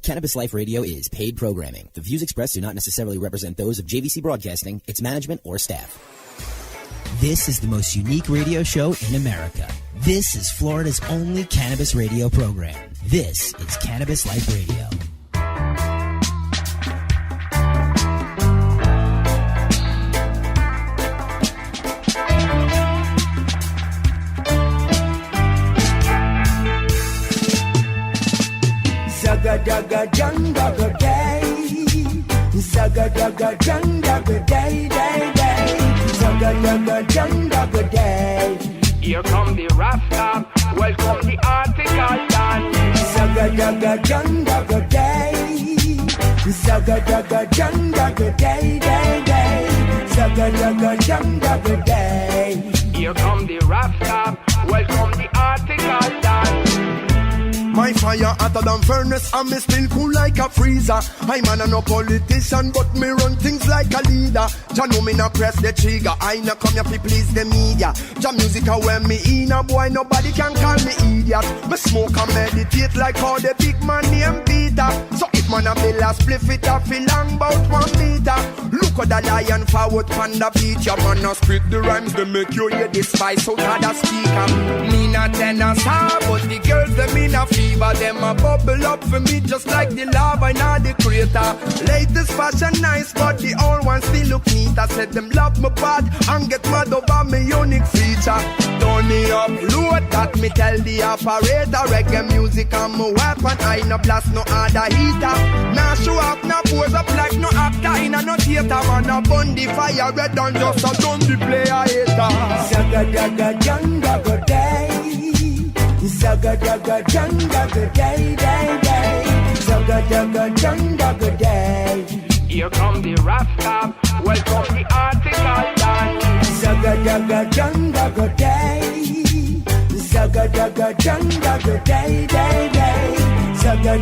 Cannabis Life Radio is paid programming. The views expressed do not necessarily represent those of JVC Broadcasting, its management, or staff. This is the most unique radio show in America. This is Florida's only cannabis radio program. This is Cannabis Life Radio. Zaga jang daga day, zaga jang daga day, zaga jang daga day. Here come the Rasta, welcome the article done. Zaga jang daga day, zaga jang daga day, zaga jang daga day. Here come the Rasta, welcome the article done. My fire hotter than furnace and me still cool like a freezer. I'm no politician but me run things like a leader. Ja know me not press the trigger, I no come here to please the media. Ja music a when me in a boy nobody can call me idiot. Me smoke and meditate like how the big man named Peter. So if man a bill a spliff it a feel long bout 1 meter. Look at the lion forward panda beat. Ya man a spit the rhymes they make you hear the spice out of the speaker. Me not tenor star but the girls them in a fever, them a bubble up for me just like the lava in the crater. Latest fashion nice, but the old ones still look neat. I said them love me bad and get mad over me unique feature. Turn me up, load that me tell the operator. Reggae music and my weapon, I no blast no other heater. Now show up, now pose up like no actor in a no theater. Man a burn the fire red and just a done the player hater. Zaga jang daga day. Zaga jang daga day, zaga jang daga day. Here come the Rasta, welcome the article done. Zaga jang daga day, zaga jang daga day, zaga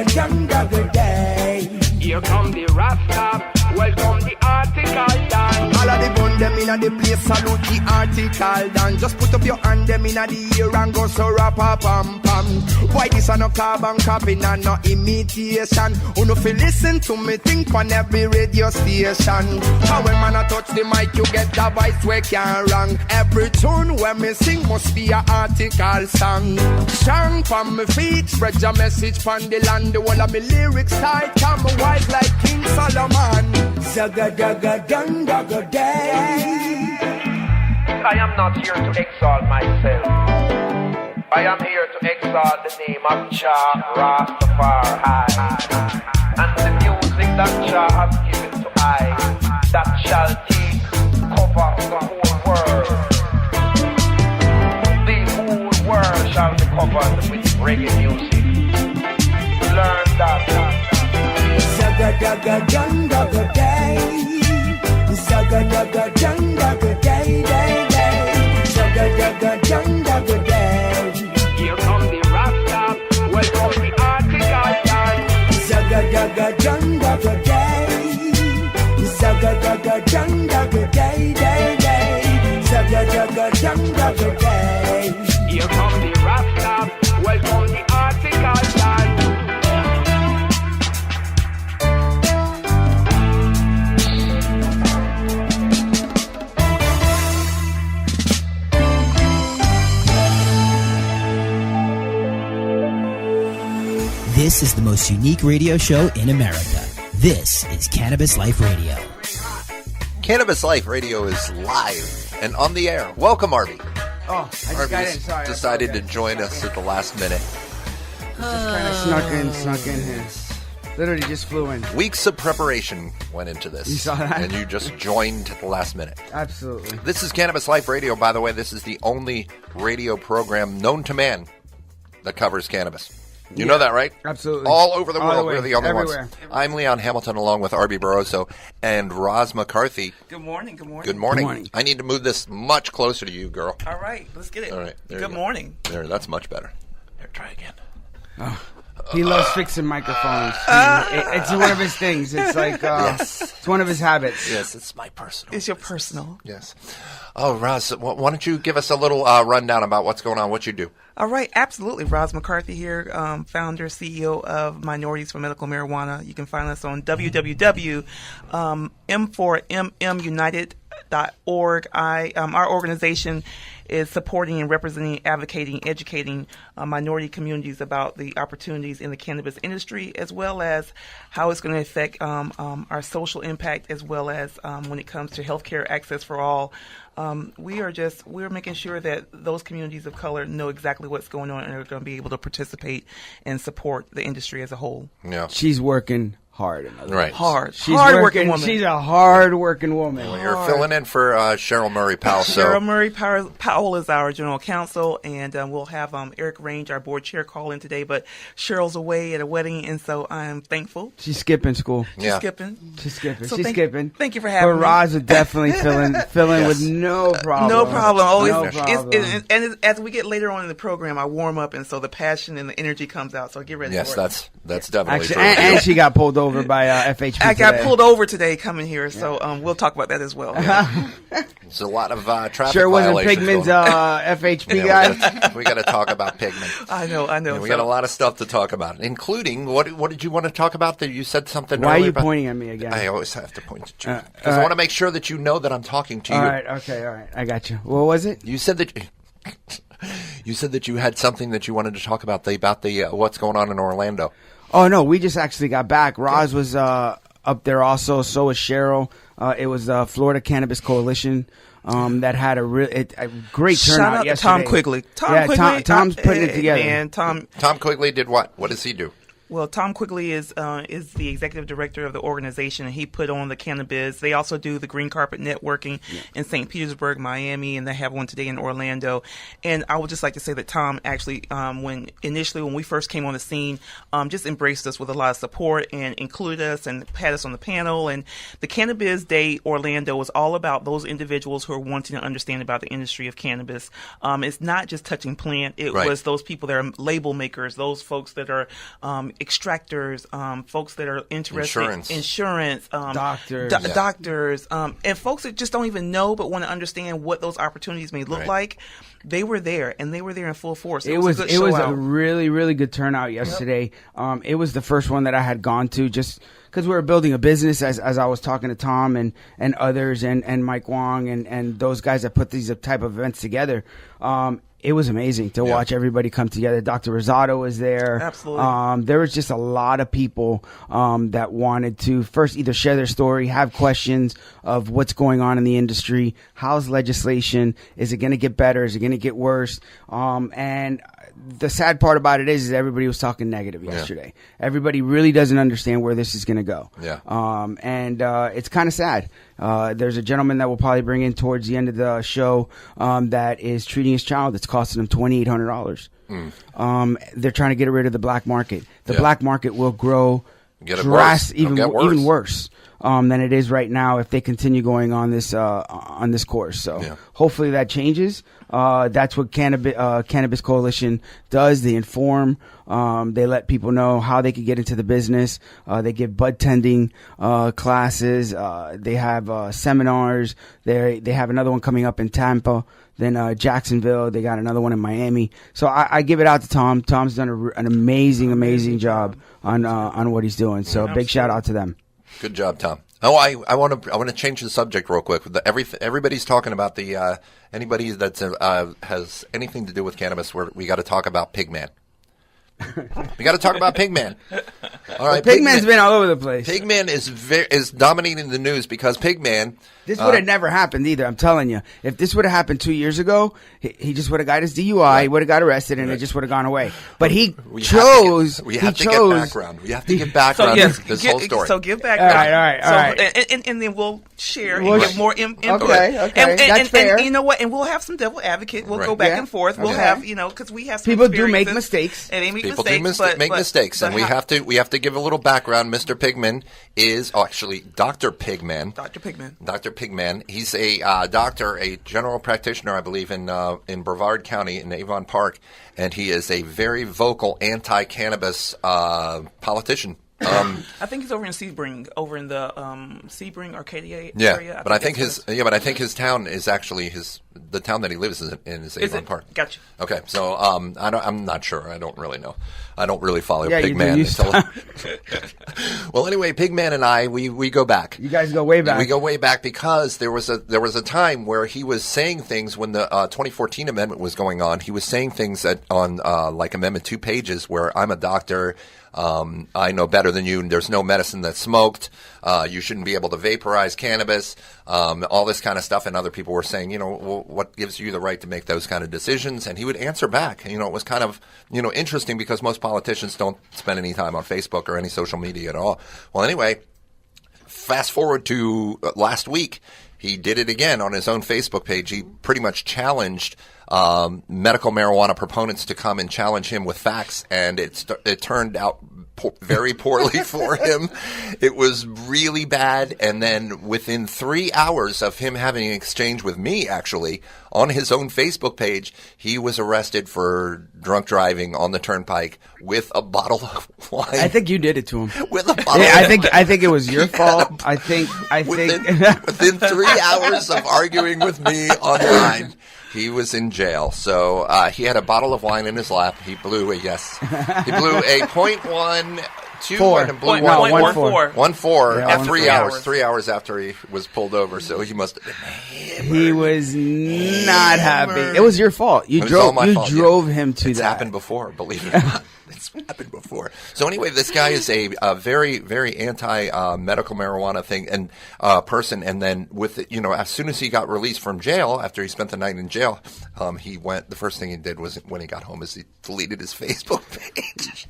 jang daga day. Here come the Rasta, welcome the article done. All of the gun them in the place, salute the article done. Just put up your hand them in the ear and go so rap pam pam. Why this a no carbon copy and no imitation? Who no feel listen to me think on every radio station. How when man a touch the mic you get the voice where can wrong. Every tune when me sing must be a article song. Strong from me feet, spread your message from the land. The whole of me lyrics tight, come wise like King Solomon. Zaga jang daga day. I am not here to exalt myself. I am here to exalt the name of Jah Rastafari. And the music that Jah has given to I, that shall take cover the whole world. The whole world shall be covered with reggae music. Learn that. Zaga jang daga day. Zaga jang daga day, zaga jang daga day. Here come the Rasta, welcome the article done. Zaga jang daga day, zaga jang daga day, zaga jang daga day. Here come the Rasta, welcome the article done. This is the most unique radio show in America. This is Cannabis Life Radio. Cannabis Life Radio is live and on the air. Welcome, Arby. Oh, I just got in. Sorry. Decided to join us at the last minute. Just kind of snuck in here. Literally just flew in. Weeks of preparation went into this. You saw that? And you just joined at the last minute. Absolutely. This is Cannabis Life Radio, by the way. This is the only radio program known to man that covers cannabis. You know that, right? Absolutely. All over the world, we're the only everywhere. ones. I'm Leon Hamilton along with Arby Barroso and Roz McCarthy. Good morning, good morning. Good morning. I need to move this much closer to you, girl. All right, let's get it. All right. Good morning. There, that's much better. Here, try again. Oh. He loves fixing microphones. It's one of his things. It's like it's one of his habits. Yes, it's my personal. It's your personal. Yes. Oh, Roz, why don't you give us a little rundown about what's going on, what you do? All right, absolutely. Roz McCarthy here, founder, CEO of Minorities for Medical Marijuana. You can find us on www.m4mmunited.org. Our organization is supporting and representing, advocating, educating minority communities about the opportunities in the cannabis industry, as well as how it's going to affect our social impact, as well as when it comes to healthcare access for all. We're making sure that those communities of color know exactly what's going on and are going to be able to participate and support the industry as a whole. Yeah. She's working hard. Right. She's hard-working woman. She's a hard-working woman. Well, you're filling in for Cheryl Murray Powell. Cheryl Murray Powell is our general counsel, and we'll have Eric Range, our board chair, call in today. But Cheryl's away at a wedding, and so I'm thankful. She's skipping school. She's skipping. So skipping. Thank you for having me. But Roz would definitely fill in with no problem. No problem. Always. No problem. And as we get later on in the program, I warm up, and so the passion and the energy comes out. So get ready for it. Yes, that's definitely Actually, true. and she got pulled over by FHP I got today. pulled over today coming here, so we'll talk about that as well. Yeah. There's a lot of traffic Sure wasn't violations Pigman's going on. FHP guy? We got to talk about Pigman. I know. Yeah, we got a lot of stuff to talk about, including what did you want to talk about? That you said something. Why are earlier you about? pointing at me again? I always have to point at you because I want to make sure that you know that I'm talking to you. All right. I got you. What was it? You said that. You said that you had something that you wanted to talk about the what's going on in Orlando. Oh no, we just actually got back. Roz was up there also. So was Cheryl. It was Florida Cannabis Coalition that had a great turnout Shout out yesterday. to Tom Quigley. Tom's putting it together. And Tom Quigley did what? What does he do? Well, Tom Quigley is the executive director of the organization, and he put on the cannabis. They also do the green carpet networking in St. Petersburg, Miami, and they have one today in Orlando. And I would just like to say that Tom actually, when we first came on the scene, just embraced us with a lot of support and included us and had us on the panel. And the Cannabis Day Orlando was all about those individuals who are wanting to understand about the industry of cannabis. It's not just touching plant. It was those people that are label makers, those folks that are extractors, folks that are interested in insurance, doctors, and folks that just don't even know but want to understand what those opportunities may look like. They were there, and they were there in full force. It was a really, really good turnout yesterday. Yep. It was the first one that I had gone to just because we were building a business as I was talking to Tom and others and Mike Wong and those guys that put these type of events together. It was amazing to watch everybody come together. Dr. Rosado was there. Absolutely. There was just a lot of people that wanted to first either share their story, have questions of what's going on in the industry. How's legislation? Is it going to get better? Is it going to get worse? And the sad part about it is everybody was talking negative yesterday. Everybody really doesn't understand where this is going to go. And it's kind of sad. There's a gentleman that we'll probably bring in towards the end of the show that is treating his child. It's costing him $2,800. They're trying to get rid of the black market. The black market will grow even worse than it is right now if they continue going on this course. So hopefully that changes. That's what Cannabis Coalition does. They inform. They let people know how they could get into the business. They give bud tending classes. They have seminars. They have another one coming up in Tampa. Then Jacksonville. They got another one in Miami. So I give it out to Tom. Tom's done an amazing job on what he's doing. So big shout out to them. Good job, Tom. Oh, I want to change the subject real quick. Everybody's talking about the anybody that has anything to do with cannabis. We got to talk about Pigman. We got to talk about Pigman. All right, Pigman's been all over the place. Pigman is dominating the news because Pigman. This would have never happened either. I'm telling you. If this would have happened 2 years ago, he just would have got his DUI. He would have got arrested, and it just would have gone away. But we have to get background. We have to get background this whole story. So give background. All right. And then we'll share and give more input. Okay. That's fair. And you know what? And we'll have some devil advocate. We'll go back and forth. We'll have, because we have some people do experiences. make mistakes. And make People mistakes. do make mistakes, and we have to give a little background. Mr. Pigman is actually Dr. Pigman. Dr. Pigman. Dr. Pigman. He's a doctor, a general practitioner, I believe, in Brevard County in Avon Park, and he is a very vocal anti-cannabis politician. I think he's over in Sebring, over in the Sebring Arcadia area. But I think his town is actually the town that he lives in is Avon Park. Gotcha. Okay, so I'm not sure. I don't really know. I don't really follow Yeah, Pigman. Well, anyway, Pigman and I we go back. You guys go way back. We go way back because there was a time where he was saying things when the 2014 amendment was going on. He was saying things on like Amendment 2 pages where I'm a doctor. I know better than you. There's no medicine that's smoked. You shouldn't be able to vaporize cannabis. All this kind of stuff. And other people were saying, well, what gives you the right to make those kind of decisions? And he would answer back. It was kind of, interesting because most politicians don't spend any time on Facebook or any social media at all. Well, anyway, fast forward to last week. He did it again on his own Facebook page. He pretty much challenged medical marijuana proponents to come and challenge him with facts, and it turned out very poorly for him. It was really bad, and then within 3 hours of him having an exchange with me, actually, on his own Facebook page, he was arrested for drunk driving on the turnpike with a bottle of wine. I think you did it to him. With a bottle I think it was your fault. I think within 3 hours of arguing with me online, he was in jail. So he had a bottle of wine in his lap. He blew a .1. 1.4 at 3 hours. 3 hours after he was pulled over, so he must have been hammered. He was not happy. It was your fault. You drove him to that. It's happened before, believe it or not. It's happened before. So anyway, this guy is a very, very anti-medical marijuana thing and person. And then with it, as soon as he got released from jail, after he spent the night in jail, the first thing he did was when he got home is he deleted his Facebook page.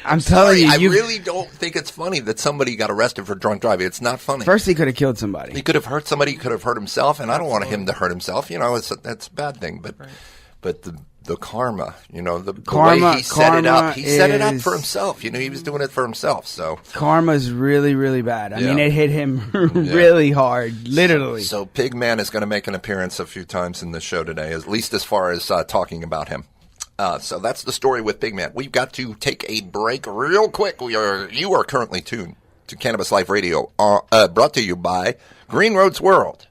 I'm telling you, I really don't think it's funny that somebody got arrested for drunk driving. It's not funny. First, he could have killed somebody. He could have hurt somebody. He could have hurt himself, and I don't want him to hurt himself. That's a bad thing. But the karma, the way he set it up, set it up for himself. He was doing it for himself. So karma is really, really bad. I mean, it hit him really hard, literally. So Pigman is going to make an appearance a few times in the show today, at least as far as talking about him. So that's the story with Pigman. We've got to take a break real quick. You are currently tuned to Cannabis Life Radio, brought to you by Green Roads World.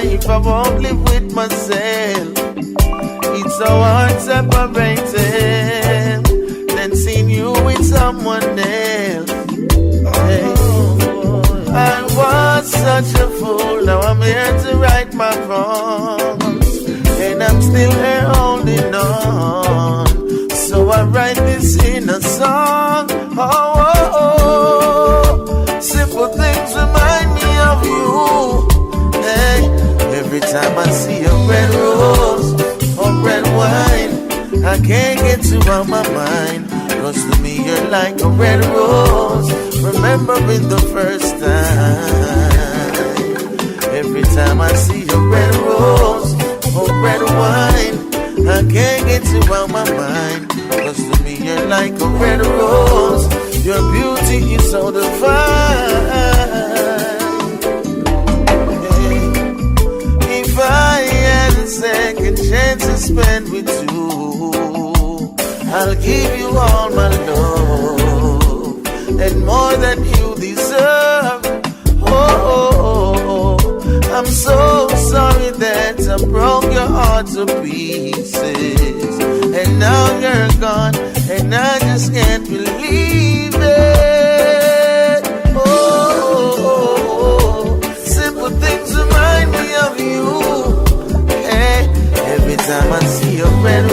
If I won't live with myself, it's so hard separating than seeing you with someone else. Hey. I was such a fool, now I'm here to right my wrongs, and I'm still here holding on. So I write this in a song. Simple things remind me of you. Hey. Every time I see a red rose or red wine, I can't get you out my mind. Cause to me you're like a red rose, remembering the first time. Every time I see a red rose or red wine, I can't get you out my mind. Cause to me you're like a red rose, your beauty is so divine. I had a second chance to spend with you, I'll give you all my love and more than you deserve. I'm so sorry that I broke your heart to pieces, and now you're gone and I just can't believe it. Simple things remind me of you. Every time I see a red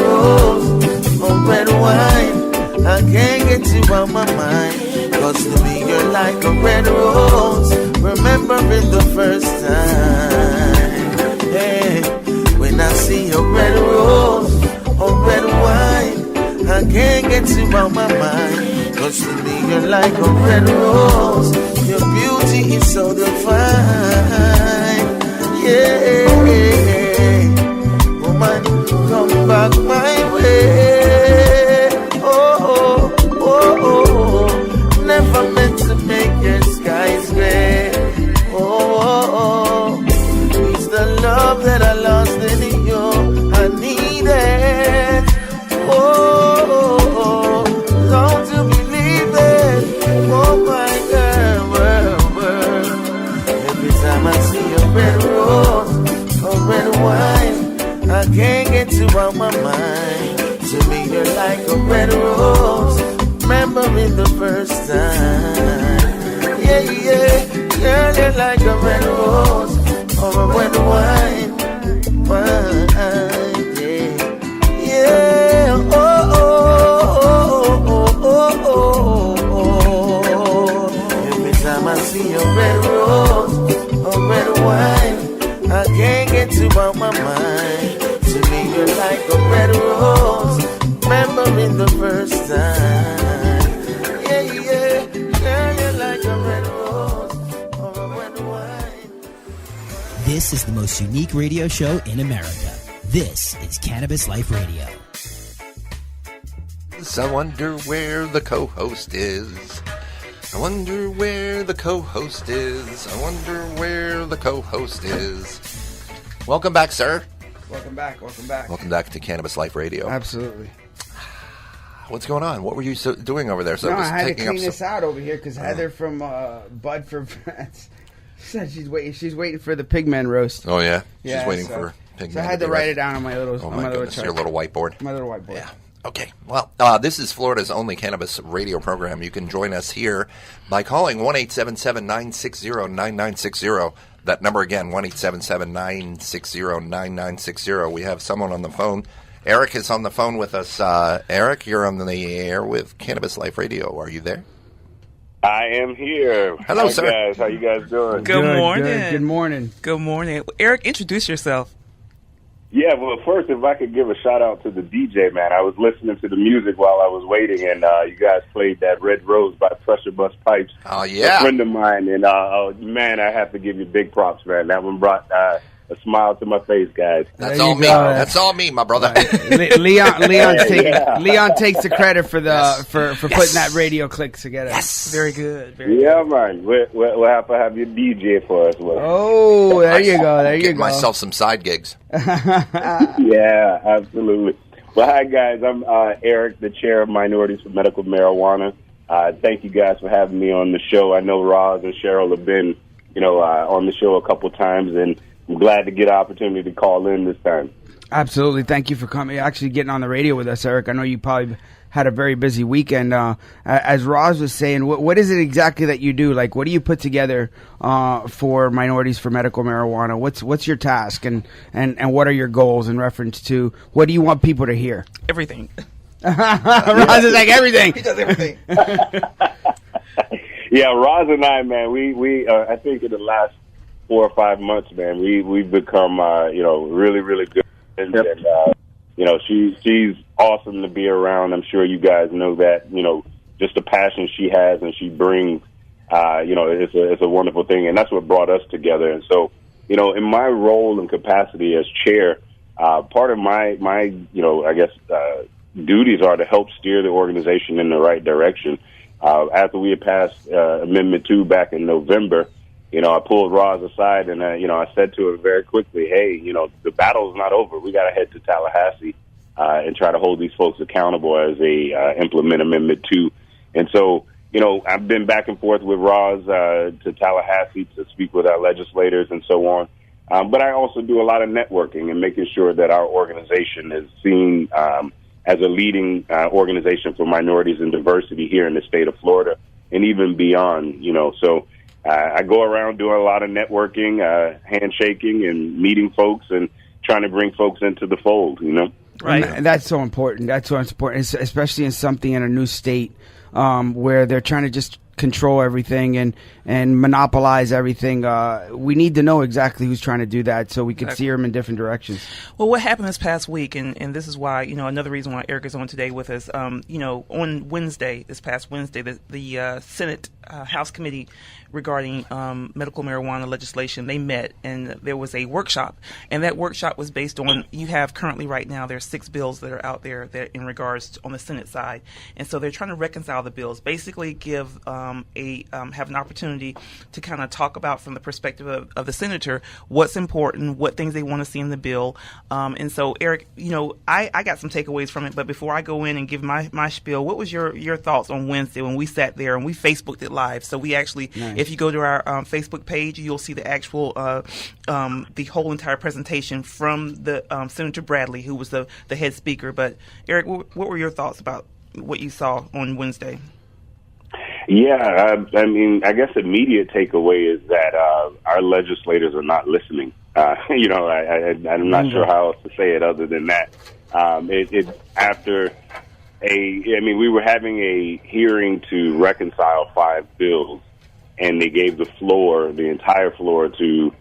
out my mind. Cause to me you're like a red rose, remembering the first time. Hey, when I see a red rose or red wine, I can't get you out my mind. Cause to me you're like a red rose, your beauty is so divine. Yeah, woman, come back my way. Oh, oh, oh, oh. Never meant to make your skies gray. Oh, oh, oh. It's the love that I lost in you, I need it. Oh, oh, oh. Don't you believe it? Oh my girl. Every time I see a red rose or red wine, I can't get you out my mind. To me you're like a red rose, remembering the first time. Yeah, yeah, girl, you're like a red rose or a red wine, yeah, yeah. Oh, oh, oh, oh, oh, oh. Every time I see a red rose or red wine, I can't get you out my mind. To me you're like a red rose, remembering the first time. Yeah, yeah, girl, you're like a red rose or a red wine. This is the most unique radio show in America. This is Cannabis Life Radio. I wonder where the co-host is. I wonder where the co-host is. I wonder where the co-host is. Welcome back, sir. Welcome back. Welcome back to Cannabis Life Radio. Absolutely. What's going on? What were you doing over there? So No, I had to clean this out over here because Heather from Bud for Vets said she's waiting for the Pigman roast. Oh yeah, Yeah, she's waiting so- for Pigman. So I had to write it down on my little. Oh on my my goodness, little your little whiteboard. My little whiteboard. Yeah. Okay. Well, this is Florida's only cannabis radio program. You can join us here by calling 1-877-960-9960. That number again, 1-877-960-9960. We have someone on the phone. Eric is on the phone with us. Eric, you're on the air with Cannabis Life Radio. Are you there? I am here. Hello, Hi, sir. guys. How you guys doing? Good morning. Good morning. Good morning. Eric, introduce yourself. Yeah, well, first, if I could give a shout-out to the DJ, man. I was listening to the music while I was waiting, and you guys played that Red Rose by Pressure Bust Pipes. Oh, yeah. A friend of mine, and, man, I have to give you big props, man. That one brought a smile to my face, guys. That's all me. That's all me, my brother. Leon takes the credit for the for putting that radio click together. Yes. Very good. Yeah, man. We'll have to have your DJ for us. Oh, there you go. There you Get go. myself some side gigs. Yeah, absolutely. Well, hi, guys. I'm Eric, the chair of Minorities for Medical Marijuana. Thank you guys for having me on the show. I know Roz and Cheryl have been, on the show a couple times, and I'm glad to get an opportunity to call in this time. Absolutely. Thank you for coming. Actually getting on the radio with us, Eric. I know you probably had a very busy weekend. As Roz was saying, what is it exactly that you do? Like, what do you put together for Minorities for Medical Marijuana? What's your task, and what are your goals in reference to what do you want people to hear? Everything. Roz is like everything. He does everything. Yeah, Roz and I, man, we I think in the last 4 or 5 months, man, we've become, really, really good. And, she's awesome to be around. I'm sure you guys know that, just the passion she has and she brings, it's a wonderful thing. And that's what brought us together. And so, in my role and capacity as chair, part of my duties are to help steer the organization in the right direction. After we had passed Amendment 2 back in November, I pulled Roz aside and, I said to her very quickly, hey, the battle's not over. We got to head to Tallahassee and try to hold these folks accountable as they implement Amendment 2. And so, I've been back and forth with Roz to Tallahassee to speak with our legislators and so on. But I also do a lot of networking and making sure that our organization is seen as a leading organization for minorities and diversity here in the state of Florida and even beyond, So I go around doing a lot of networking, handshaking and meeting folks and trying to bring folks into the fold, Right. And that's so important. That's so important, especially in something in a new state where they're trying to just control everything and monopolize everything. We need to know exactly who's trying to do that so we can steer them in different directions. Well, what happened this past week, and this is why, another reason why Eric is on today with us, on Wednesday, this past Wednesday, the Senate House Committee regarding medical marijuana legislation, they met, and there was a workshop, and that workshop was based on, you have currently right now, there are 6 bills that are out there that in regards to, on the Senate side, and so they're trying to reconcile the bills, basically give have an opportunity to kind of talk about from the perspective of the senator what's important, what things they want to see in the bill, and so Eric, I got some takeaways from it, but before I go in and give my spiel, what was your thoughts on Wednesday when we sat there and we Facebooked it live? So we actually, if you go to our Facebook page, you'll see the actual the whole entire presentation from the Senator Bradley, who was the head speaker. But Eric, what were your thoughts about what you saw on Wednesday? Yeah, I guess immediate takeaway is that our legislators are not listening. I'm not sure how else to say it other than that. We were having a hearing to reconcile 5 bills, and they gave the entire floor to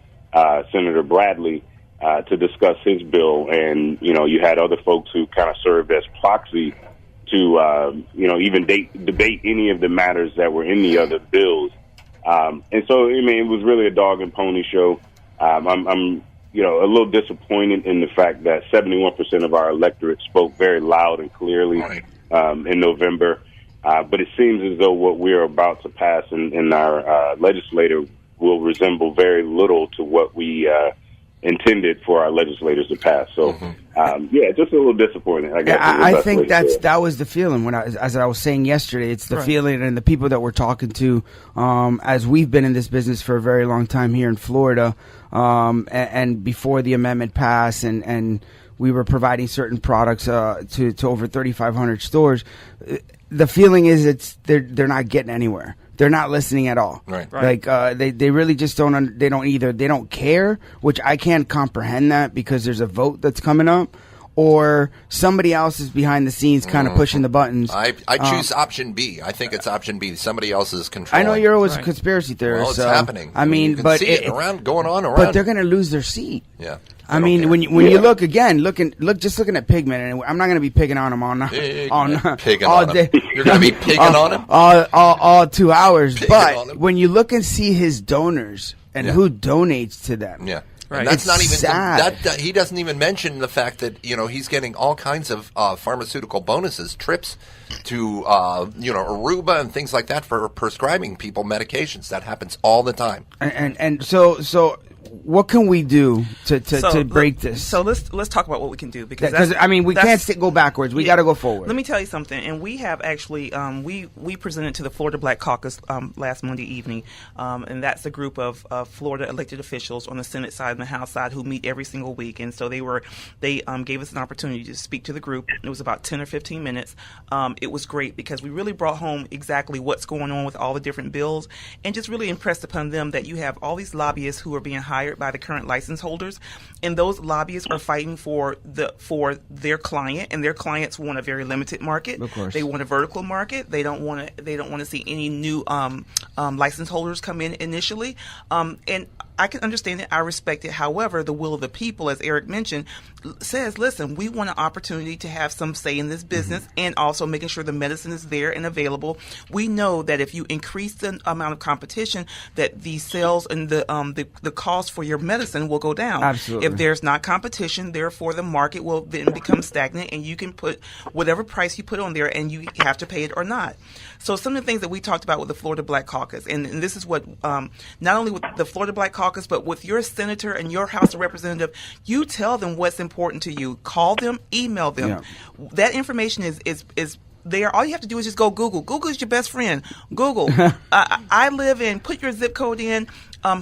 Senator Bradley to discuss his bill, and you had other folks who kind of served as proxy to even debate any of the matters that were in the other bills, and so it was really a dog and pony show. I'm a little disappointed in the fact that 71% of our electorate spoke very loud and clearly in November, but it seems as though what we're about to pass in our legislature will resemble very little to what we intended for our legislators to pass. So, just a little disappointing, I guess. I think that was the feeling as I was saying yesterday. It's the feeling, and the people that we're talking to, as we've been in this business for a very long time here in Florida, and before the amendment passed, and we were providing certain products to over 3,500 stores. The feeling is they're not getting anywhere. They're not listening at all. Right. Like they really just don't. They don't care, which I can't comprehend that because there's a vote that's coming up, or somebody else is behind the scenes kind of pushing the buttons. I choose option B. I think it's option B. Somebody else is controlling. I know you're always a conspiracy theorist. Well, it's happening. You can see it going on around. But they're going to lose their seat. Yeah. When you look again, looking at Pigment, and I'm not going to be picking on him all day. You're going to be picking on him all 2 hours. Picking but when you look and see his donors and who donates to them, right. And that's it's not even sad. He doesn't even mention the fact that he's getting all kinds of pharmaceutical bonuses, trips to Aruba and things like that for prescribing people medications. That happens all the time. And so. What can we do to break this? So let's talk about what we can do, because we can't go backwards. We got to go forward. Let me tell you something. And we have actually we presented to the Florida Black Caucus last Monday evening, and that's a group of Florida elected officials on the Senate side and the House side who meet every single week. And so they gave us an opportunity to speak to the group. It was about 10 or 15 minutes. It was great because we really brought home exactly what's going on with all the different bills, and just really impressed upon them that you have all these lobbyists who are being hired by the current license holders, and those lobbyists are fighting for their client, and their clients want a very limited market. Of course. They want a vertical market. They don't want to see any new license holders come in initially. And I can understand it. I respect it. However, the will of the people, as Eric mentioned, says, listen, we want an opportunity to have some say in this business, and also making sure the medicine is there and available. We know that if you increase the amount of competition, that the sales and the cost for your medicine will go down. Absolutely. If there's not competition, therefore the market will then become stagnant, and you can put whatever price you put on there, and you have to pay it or not. So some of the things that we talked about with the Florida Black Caucus, and this is what not only with the Florida Black Caucus, but with your senator and your House of Representative, you tell them what's important to you. Call them, email them. Yeah. That information is there. All you have to do is just go Google. Google is your best friend. Google. I live in, put your zip code in.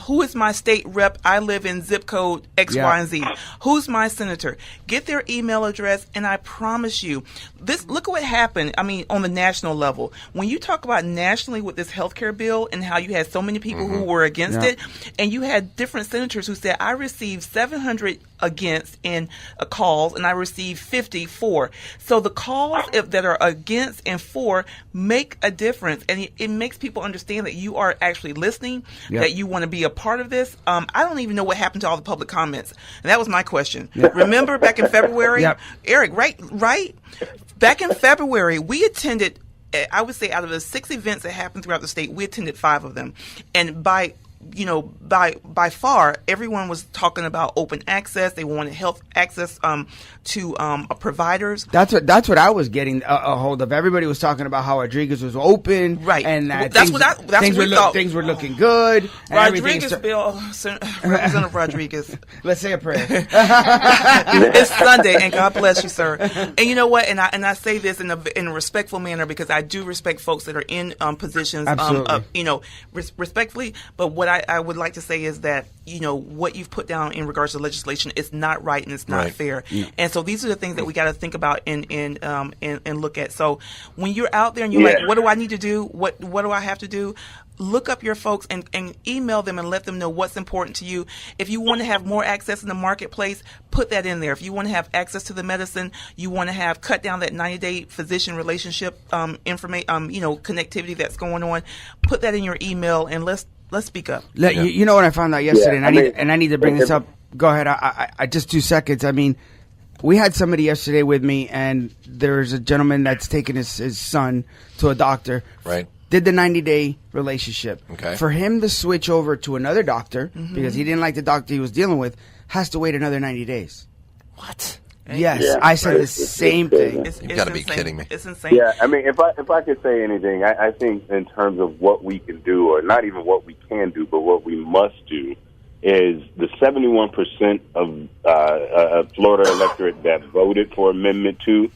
Who is my state rep? I live in zip code X, Y, and Z. Who's my senator? Get their email address, and I promise you, look at what happened. I mean, on the national level, when you talk about nationally with this healthcare bill and how you had so many people who were against it, and you had different senators who said, I received 700 against in calls, and I received 50 for. So the calls that are against and for make a difference, and it makes people understand that you are actually listening, that you want to be a part of this. I don't even know what happened to all the public comments, and that was my question. Remember back in February, Eric, right? Back in February, we attended, I would say, out of the 6 events that happened throughout the state, we attended 5 of them, and by far, everyone was talking about open access. They wanted health access to providers. That's what I was getting a hold of. Everybody was talking about how Rodriguez was open, right? And things were looking good. Rodriguez bill, Representative Rodriguez. Let's say a prayer. It's Sunday, and God bless you, sir. And you know what? And I say this in a respectful manner, because I do respect folks that are in positions, respectfully. But what I would like to say is that, what you've put down in regards to legislation is not right, and it's not fair. Yeah. And so these are the things that we got to think about and look at. So when you're out there and you're like, what do I need to do? What do I have to do? Look up your folks and email them and let them know what's important to you. If you want to have more access in the marketplace, put that in there. If you want to have access to the medicine, you want to cut down that 90-day physician relationship connectivity that's going on, put that in your email, and let's speak up. You know what I found out yesterday, and I need to bring this up. Go ahead. I just 2 seconds. I mean, we had somebody yesterday with me, and there's a gentleman that's taking his son to a doctor. Right. Did the 90-day relationship. Okay. For him to switch over to another doctor, because he didn't like the doctor he was dealing with, has to wait another 90 days. What? Yes, I said the same thing. You've got to be kidding me. It's insane. Yeah, I mean, if I could say anything, I think in terms of what we can do, or not even what we can do, but what we must do, is the 71% of Florida electorate that voted for Amendment 2,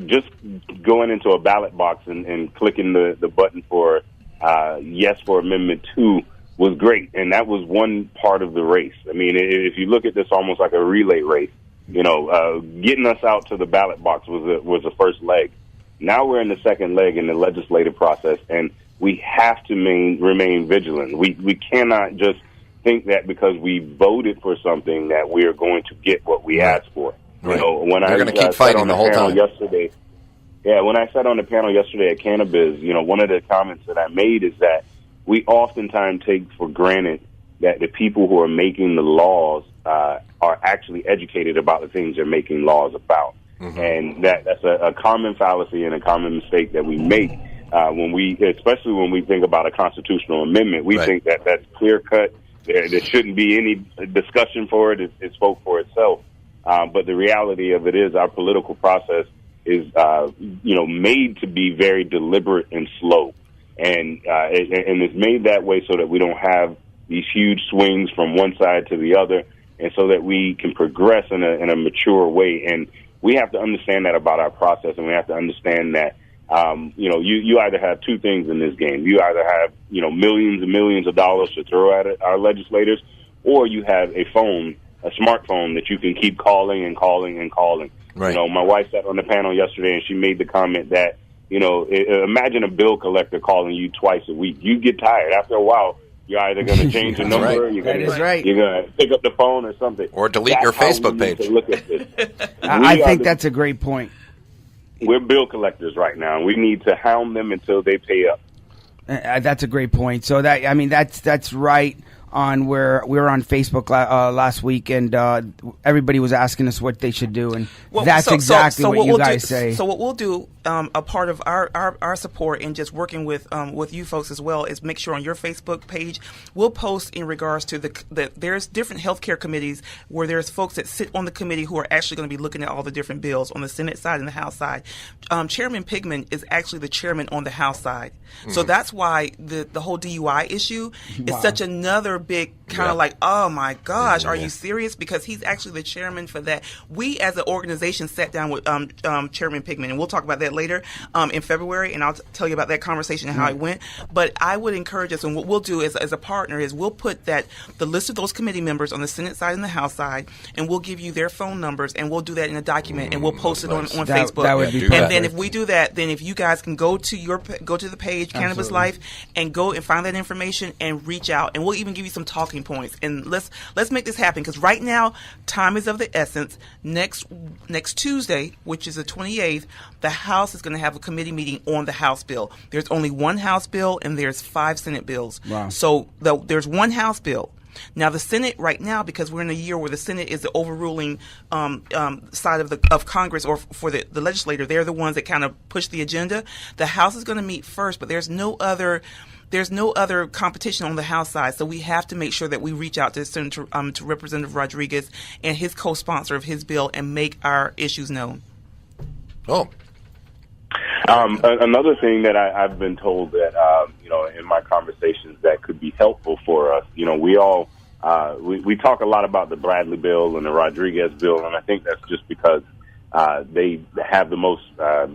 just going into a ballot box and clicking the button for yes for Amendment 2 was great. And that was one part of the race. I mean, if you look at this almost like a relay race, getting us out to the ballot box was the first leg. Now we're in the second leg in the legislative process, and we have to remain vigilant. We cannot just think that because we voted for something that we are going to get what we asked for. Right. When You're going to keep fighting the whole time. Yesterday, when I sat on the panel yesterday at Cannabis, one of the comments that I made is that we oftentimes take for granted that the people who are making the laws are actually educated about the things they're making laws about. Mm-hmm. And that's a common fallacy and a common mistake that we make especially when we think about a constitutional amendment. We think that that's clear cut. There shouldn't be any discussion for it. It spoke for itself. But the reality of it is our political process is, made to be very deliberate and slow. And it's made that way so that we don't have these huge swings from one side to the other, and so that we can progress in a mature way. And we have to understand that about our process, and we have to understand that, you either have two things in this game. You either have, millions and millions of dollars to throw at our legislators, or you have a smartphone that you can keep calling and calling and calling. Right. My wife sat on the panel yesterday, and she made the comment that, imagine a bill collector calling you twice a week. You get tired. After a while, you're either going to change the number, you're going to pick up the phone or something. Or delete your Facebook page. Look at this. I think that's a great point. We're bill collectors right now, and we need to hound them until they pay up. That's a great point. So that's right on where we were on Facebook last week, and everybody was asking us what they should do, and that's exactly what you guys say. So what we'll do, a part of our support and just working with you folks as well, is make sure on your Facebook page we'll post in regards to there's different healthcare committees where there's folks that sit on the committee who are actually going to be looking at all the different bills on the Senate side and the House side. Chairman Pigman is actually the chairman on the House side, so that's why the whole DUI issue is such another another big kind of like, oh my gosh, are you serious? Because he's actually the chairman for that. We as an organization sat down with Chairman Pigman, and we'll talk about that later in February, and I'll tell you about that conversation and how it went. But I would encourage us, and what we'll do as a partner is we'll put the list of those committee members on the Senate side and the House side, and we'll give you their phone numbers, and we'll do that in a document, and we'll post it on Facebook. That would be and perfect. then if we do that, then if you guys can go to the page Cannabis Life and go and find that information and reach out, and we'll even give you some talking points, and let's make this happen, because right now time is of the essence. Next Tuesday, which is the 28th, the House is going to have a committee meeting on the House bill. There's only one House bill and there's 5 Senate bills. Wow. So there's one House bill. Now the Senate right now, because we're in a year where the Senate is the overruling side of Congress, or for the legislature, they're the ones that kind of push the agenda. The House is going to meet first, but there's no other competition on the House side, so we have to make sure that we reach out to Senator, to Representative Rodriguez and his co-sponsor of his bill and make our issues known. Oh. Another thing that I've been told that, in my conversations that could be helpful for us, we all, we talk a lot about the Bradley bill and the Rodriguez bill, and I think that's just because they have the most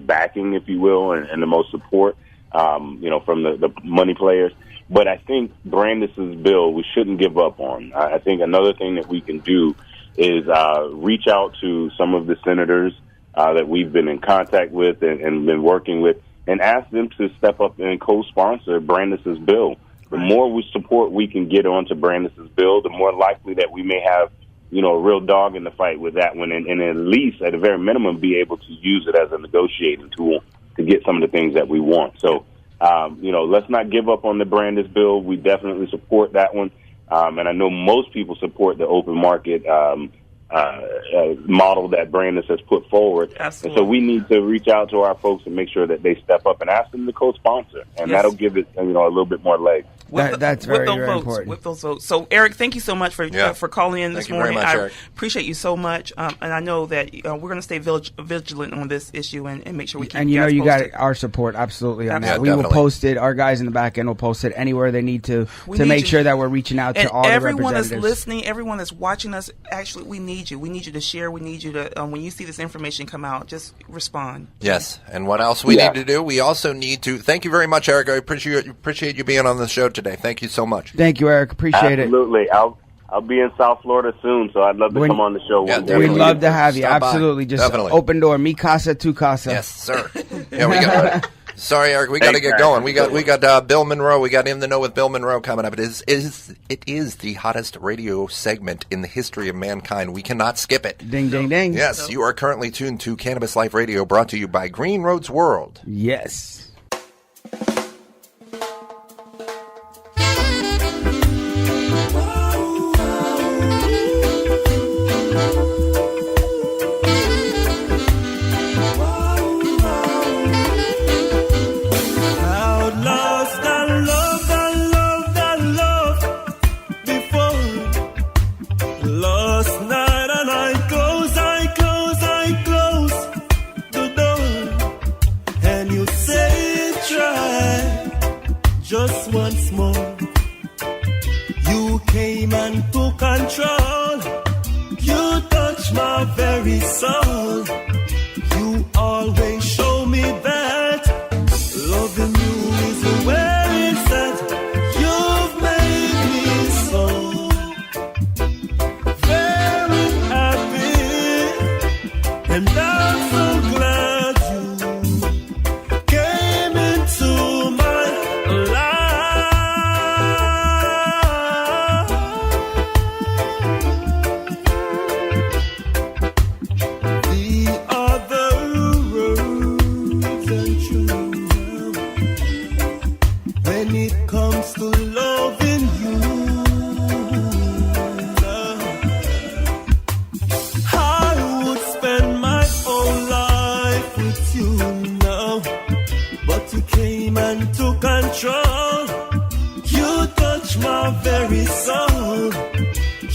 backing, if you will, and the most support. From the money players. But I think Brandis's bill we shouldn't give up on. I think another thing that we can do is reach out to some of the senators that we've been in contact with and been working with, and ask them to step up and co-sponsor Brandis's bill. The more support we can get onto Brandis's bill, the more likely that we may have, a real dog in the fight with that one, and at least, at a very minimum, be able to use it as a negotiating tool to get some of the things that we want. So, let's not give up on the Brandis bill. We definitely support that one. And I know most people support the open market model that Brandis has put forward. Absolutely. And so we need to reach out to our folks and make sure that they step up and ask them to co-sponsor. And that'll give it, a little bit more legs. That's very, very important. With those votes. So, Eric, thank you so much for calling in this morning. Thank you very much, Eric. Appreciate you so much. And I know that we're going to stay vigilant on this issue and make sure we keep and you guys you posted. got our support absolutely on Absolutely. that. We will post it. Our guys in the back end will post it anywhere they need to make sure that we're reaching out to all the representatives. Everyone that's listening, everyone that's watching us, actually, we need you. We need you to share. We need you to, when you see this information come out, just respond. Yes. And what else we need to do? We also need to thank you very much, Eric. I appreciate you being on the show today. Thank you so much. Thank you, Eric. Appreciate it. Absolutely. I'll be in South Florida soon, so I'd love to come on the show one day. We'd love to have you. Stop by. Absolutely. Just Definitely. open door. Mi casa, tu casa. Yes, sir. Yeah, we got. Sorry, Eric. We got to get going. We got Bill Monroe. We got In the Know with Bill Monroe coming up. It is the hottest radio segment in the history of mankind. We cannot skip it. Ding, ding, ding. Yes, you are currently tuned to Cannabis Life Radio, brought to you by Green Roads World. Yes. Just once more, you came and took control. You touched my very soul. You always show me that loving you is where it's at. You've made me so very happy, and I'm so glad you came into my control. You touch my very soul.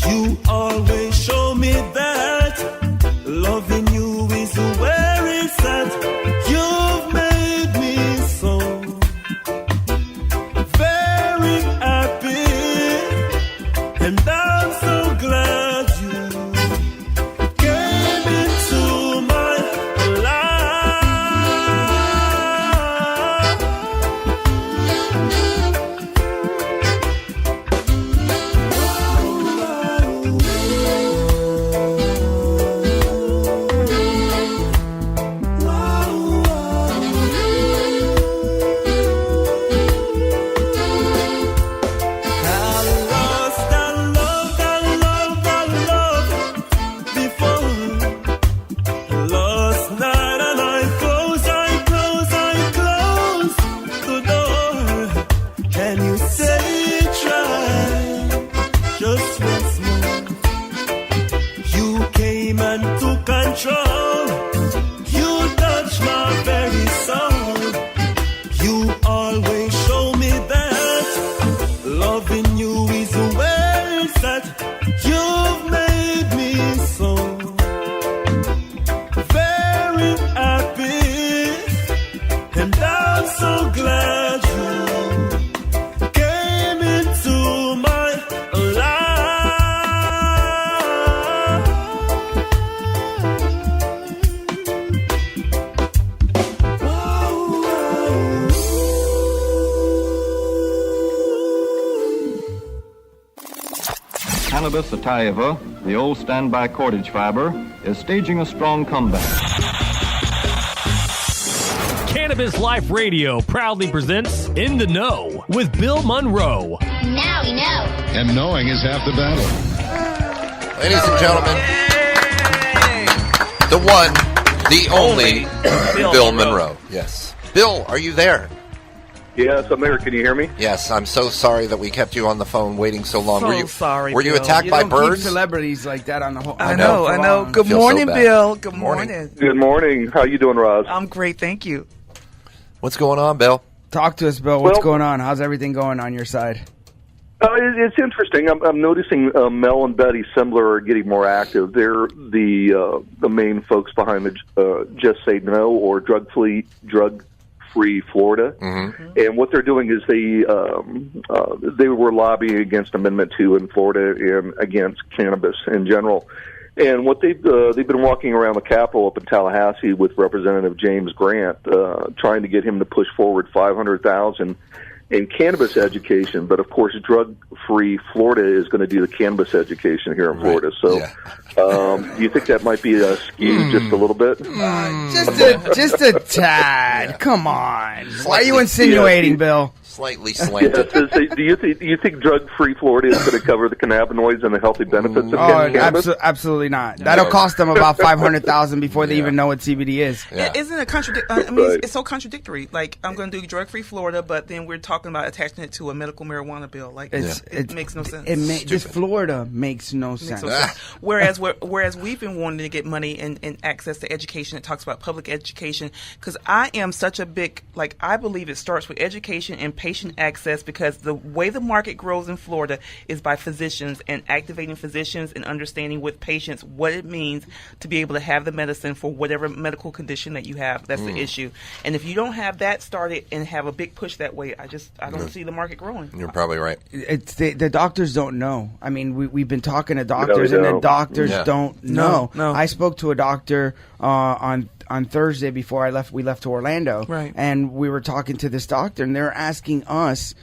You always show me that loving you is where it's at. You've made me so very happy, I'm so glad you came into my life. Cannabis sativa, the old standby cordage fiber, is staging a strong comeback. Cannabis Life Radio proudly presents In the Know with Bill Monroe. Now we know. And knowing is half the battle. Ladies and gentlemen, the one, the only, Bill Monroe. Yes. Bill, are you there? Yes, I'm there. Can you hear me? Yes, I'm so sorry that we kept you on the phone waiting so long. Sorry, were you Bill. attacked by birds? Keep celebrities like that on the whole. I know. Good morning, Bill. Good morning. Good morning. How you doing, Roz? I'm great, thank you. What's going on, Bill? Talk to us, Bill. What's going on? How's everything going on your side? It's interesting. I'm noticing Mel and Betty Sembler are getting more active. They're the main folks behind the Just Say No or Drug Free Florida. Mm-hmm. And what they're doing is they were lobbying against Amendment 2 in Florida and against cannabis in general. And what they've been walking around the Capitol up in Tallahassee with Representative James Grant, trying to get him to push forward $500,000 in cannabis education. But of course, drug-free Florida is going to do the cannabis education here in Florida. So, do you think that might be skewed just a little bit? Just a tad. Come on. Why are you insinuating, Bill? Slightly slanted. Do you think drug-free Florida is going to cover the cannabinoids and the healthy benefits of cannabis? Absolutely not. That'll cost them about $500,000 before they even know what CBD is. Yeah. Isn't it contradictory? I mean, it's so contradictory. Like, I'm going to do drug-free Florida, but then we're talking about attaching it to a medical marijuana bill. Like, it makes no sense. Just Florida makes no sense. Whereas we've been wanting to get money and access to education. It talks about public education, because I am such a big, I believe it starts with education and patient access, because the way the market grows in Florida is by physicians and activating physicians and understanding with patients what it means to be able to have the medicine for whatever medical condition that you have. That's the issue. And if you don't have that started and have a big push that way, I don't see the market growing. You're probably right. It's the doctors don't know. I mean, we've been talking to doctors, and the doctors don't know. No. I spoke to a doctor on Thursday before we left to Orlando. Right. And we were talking to this doctor, and they're asking us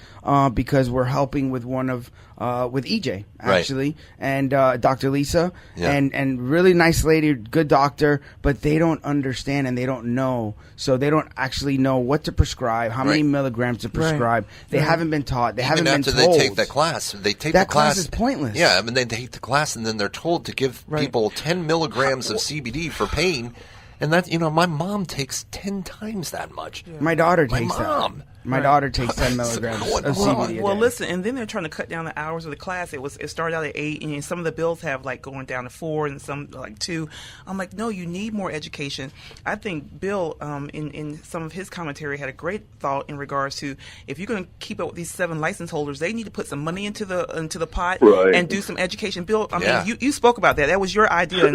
because we're helping with with EJ actually, and Dr. Lisa, and really nice lady, good doctor, but they don't understand and they don't know, so they don't actually know what to prescribe, how many milligrams to prescribe. They haven't been taught. They haven't been told. After they take that class, that class is pointless. Yeah, I mean, they take the class and then they're told to give people 10 milligrams of CBD for pain. And that, my mom takes 10 times that much. Yeah. My daughter takes that. My daughter takes 10 milligrams of CBD. Well, listen, and then they're trying to cut down the hours of the class. It started out at 8, and some of the bills have going down to 4, and some 2. I'm like, no, you need more education. I think Bill, in some of his commentary, had a great thought in regards to, if you're going to keep up with these 7 license holders, they need to put some money into the pot and do some education. Bill, I mean, you spoke about that. That was your idea.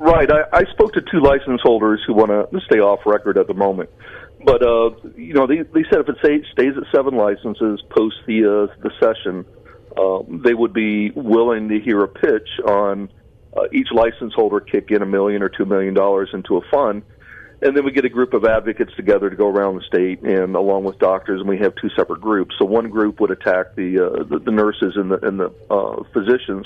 Right. I spoke to 2 license holders who want to stay off record at the moment. But, they said if it stays at 7 licenses post the session, they would be willing to hear a pitch on each license holder kick in $1 million or $2 million into a fund. And then we get a group of advocates together to go around the state, and along with doctors, and we have 2 separate groups. So one group would attack the nurses and the physicians,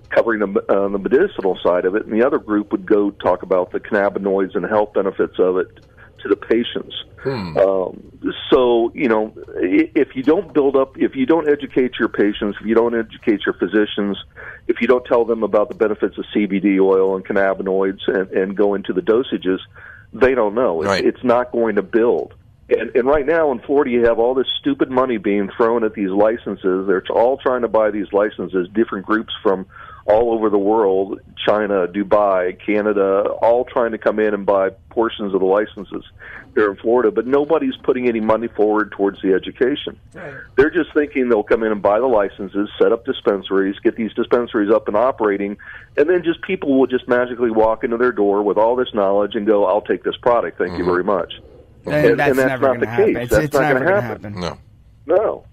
covering the medicinal side of it, and the other group would go talk about the cannabinoids and the health benefits of it to the patients. So, if you don't educate your patients, if you don't educate your physicians, if you don't tell them about the benefits of CBD oil and cannabinoids and go into the dosages, they don't know. It's not going to build. And right now in Florida, you have all this stupid money being thrown at these licenses. They're all trying to buy these licenses, different groups from all over the world, China, Dubai, Canada, all trying to come in and buy portions of the licenses here in Florida. But nobody's putting any money forward towards the education. Right. They're just thinking they'll come in and buy the licenses, set up dispensaries, get these dispensaries up and operating, and then just people will just magically walk into their door with all this knowledge and go, I'll take this product. Thank you very much. And that's never not going the to happen. case. It's That's not never going going to to happen. No.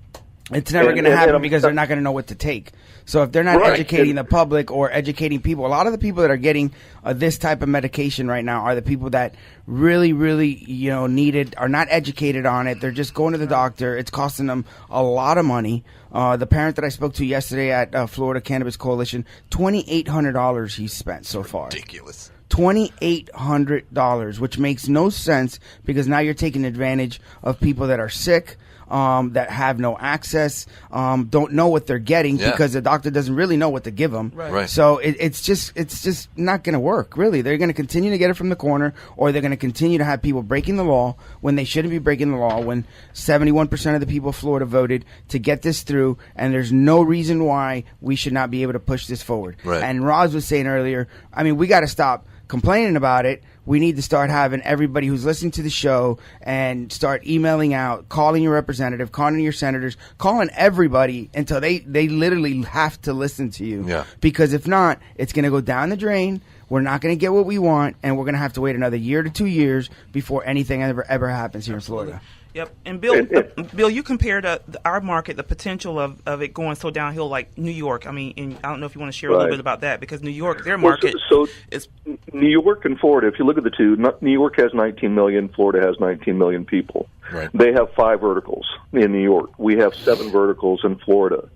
It's never going to happen because they're I'm- not going to know what to take. So if they're not Right. educating the public or educating people, a lot of the people that are getting this type of medication right now are the people that really, really, need it, are not educated on it. They're just going to the doctor. It's costing them a lot of money. The parent that I spoke to yesterday at Florida Cannabis Coalition, $2,800 he's spent so far. Ridiculous. $2,800, which makes no sense because now you're taking advantage of people that are sick, that have no access, don't know what they're getting because the doctor doesn't really know what to give them. Right. So it's just not going to work. Really, they're going to continue to get it from the corner, or they're going to continue to have people breaking the law when they shouldn't be breaking the law. When 71% of the people of Florida voted to get this through, and there's no reason why we should not be able to push this forward. Right. And Roz was saying earlier, I mean, we got to stop complaining about it. We need to start having everybody who's listening to the show and start emailing out, calling your representative, calling your senators, calling everybody until they literally have to listen to you. Yeah. Because if not, it's going to go down the drain. We're not going to get what we want, and we're going to have to wait another year to 2 years before anything ever happens here in Florida. Yep. And Bill, you compared our market, the potential of it going so downhill like New York. I mean, and I don't know if you want to share a little bit about that, because New York, their market is... New York and Florida, if you look at the two, New York has 19 million, Florida has 19 million people. Right. They have 5 verticals in New York. We have 7 verticals in Florida.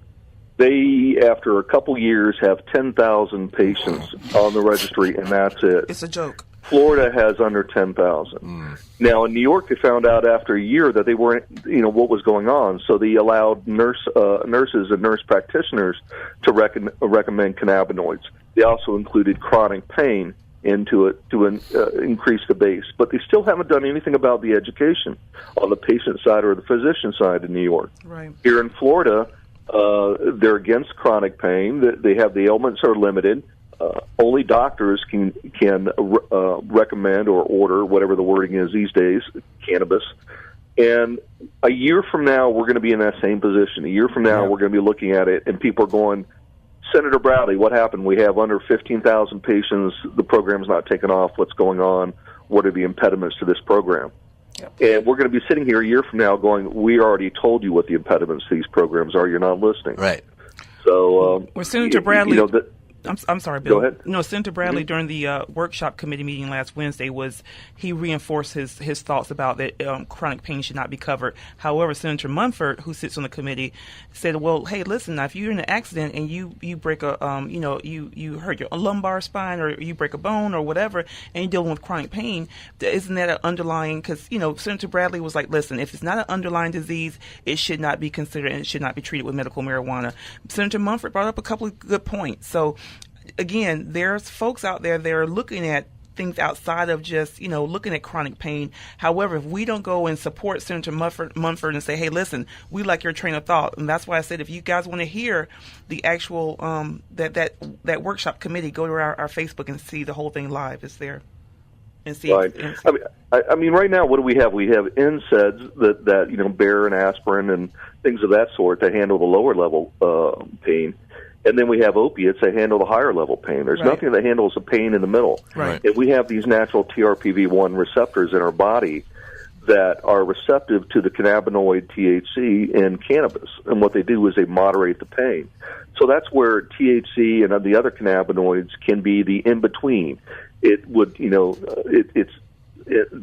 They, after a couple years, have 10,000 patients on the registry, and that's it. It's a joke. Florida has under 10,000. Now, in New York, they found out after a year that they weren't, what was going on. So they allowed nurses and nurse practitioners to recommend cannabinoids. They also included chronic pain into it to increase the base. But they still haven't done anything about the education on the patient side or the physician side in New York. Right. Here in Florida, they're against chronic pain. They have the ailments are limited. Only doctors can recommend or order, whatever the wording is these days, cannabis. And a year from now, we're going to be in that same position. A year from now, we're going to be looking at it, and people are going, Senator Bradley, what happened? We have under 15,000 patients. The program's not taken off. What's going on? What are the impediments to this program? Yep. And we're going to be sitting here a year from now going, we already told you what the impediments to these programs are. You're not listening. Right. So, well, Senator Bradley... I'm sorry, Bill. Go ahead. No, Senator Bradley, during the workshop committee meeting last Wednesday, he reinforced his thoughts about that chronic pain should not be covered. However, Senator Munford, who sits on the committee, said, "Well, hey, listen, now if you're in an accident and you break a you hurt your lumbar spine or you break a bone or whatever, and you're dealing with chronic pain, isn't that an underlying?" Because Senator Bradley was like, "Listen, if it's not an underlying disease, it should not be considered and it should not be treated with medical marijuana." Senator Munford brought up a couple of good points. So, again, there's folks out there that are looking at things outside of just, looking at chronic pain. However, if we don't go and support Senator Munford and say, hey, listen, we like your train of thought. And that's why I said, if you guys want to hear the actual, that workshop committee, go to our Facebook and see the whole thing live. It's there. And see. Right. I mean, right now, what do we have? We have NSAIDs that Bayer and aspirin and things of that sort that handle the lower level pain. And then we have opiates that handle the higher level pain. There's nothing that handles the pain in the middle. Right. And we have these natural TRPV1 receptors in our body that are receptive to the cannabinoid THC in cannabis. And what they do is they moderate the pain. So that's where THC and the other cannabinoids can be the in-between. It would, the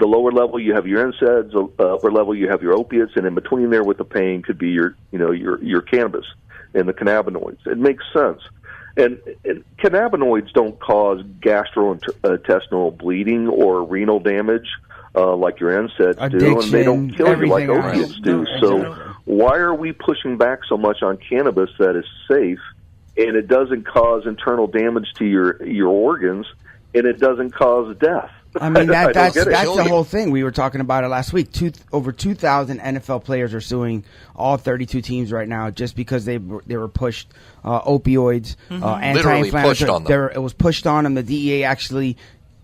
lower level you have your NSAIDs, the upper level you have your opiates, and in between there with the pain could be your cannabis and the cannabinoids. It makes sense. And cannabinoids don't cause gastrointestinal bleeding or renal damage like your NSAIDs do, and they don't kill you like opiates do. So why are we pushing back so much on cannabis that is safe, and it doesn't cause internal damage to your organs, and it doesn't cause death? I mean, that's the whole thing. We were talking about it last week. Over 2,000 NFL players are suing all 32 teams right now just because they were pushed opioids, anti-inflammatory. It was pushed on them. The DEA actually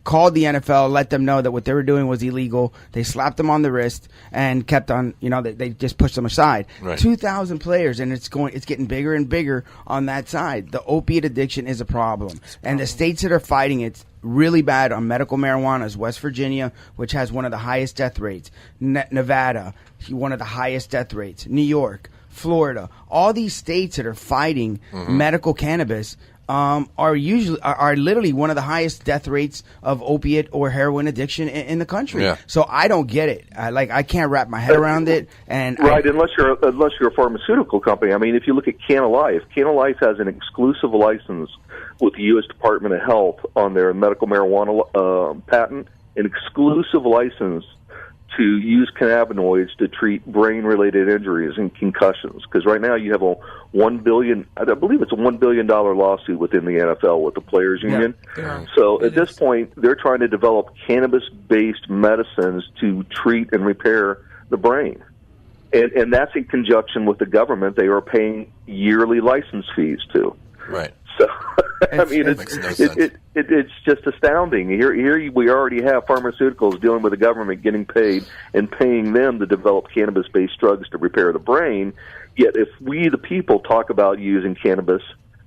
called the NFL, let them know that what they were doing was illegal. They slapped them on the wrist and kept on, they just pushed them aside. Right. 2,000 players, and it's getting bigger and bigger on that side. The opiate addiction is a problem. And the states that are fighting it really bad on medical marijuana is West Virginia, which has one of the highest death rates. Nevada, one of the highest death rates. New York, Florida, all these states that are fighting medical cannabis are literally one of the highest death rates of opiate or heroin addiction in the country. Yeah. So I don't get it. I can't wrap my head around it. And right, unless you're a pharmaceutical company. I mean, if you look at Cannabis Life has an exclusive license with the U.S. Department of Health on their medical marijuana patent, an exclusive license to use cannabinoids to treat brain-related injuries and concussions. Because right now you have a $1 billion, I believe it's a $1 billion lawsuit within the NFL with the Players Union. Yeah. So at this point, they're trying to develop cannabis-based medicines to treat and repair the brain. And that's in conjunction with the government. They are paying yearly license fees to. Right. So, I mean, it's just astounding. Here we already have pharmaceuticals dealing with the government getting paid and paying them to develop cannabis-based drugs to repair the brain. Yet if we, the people, talk about using cannabis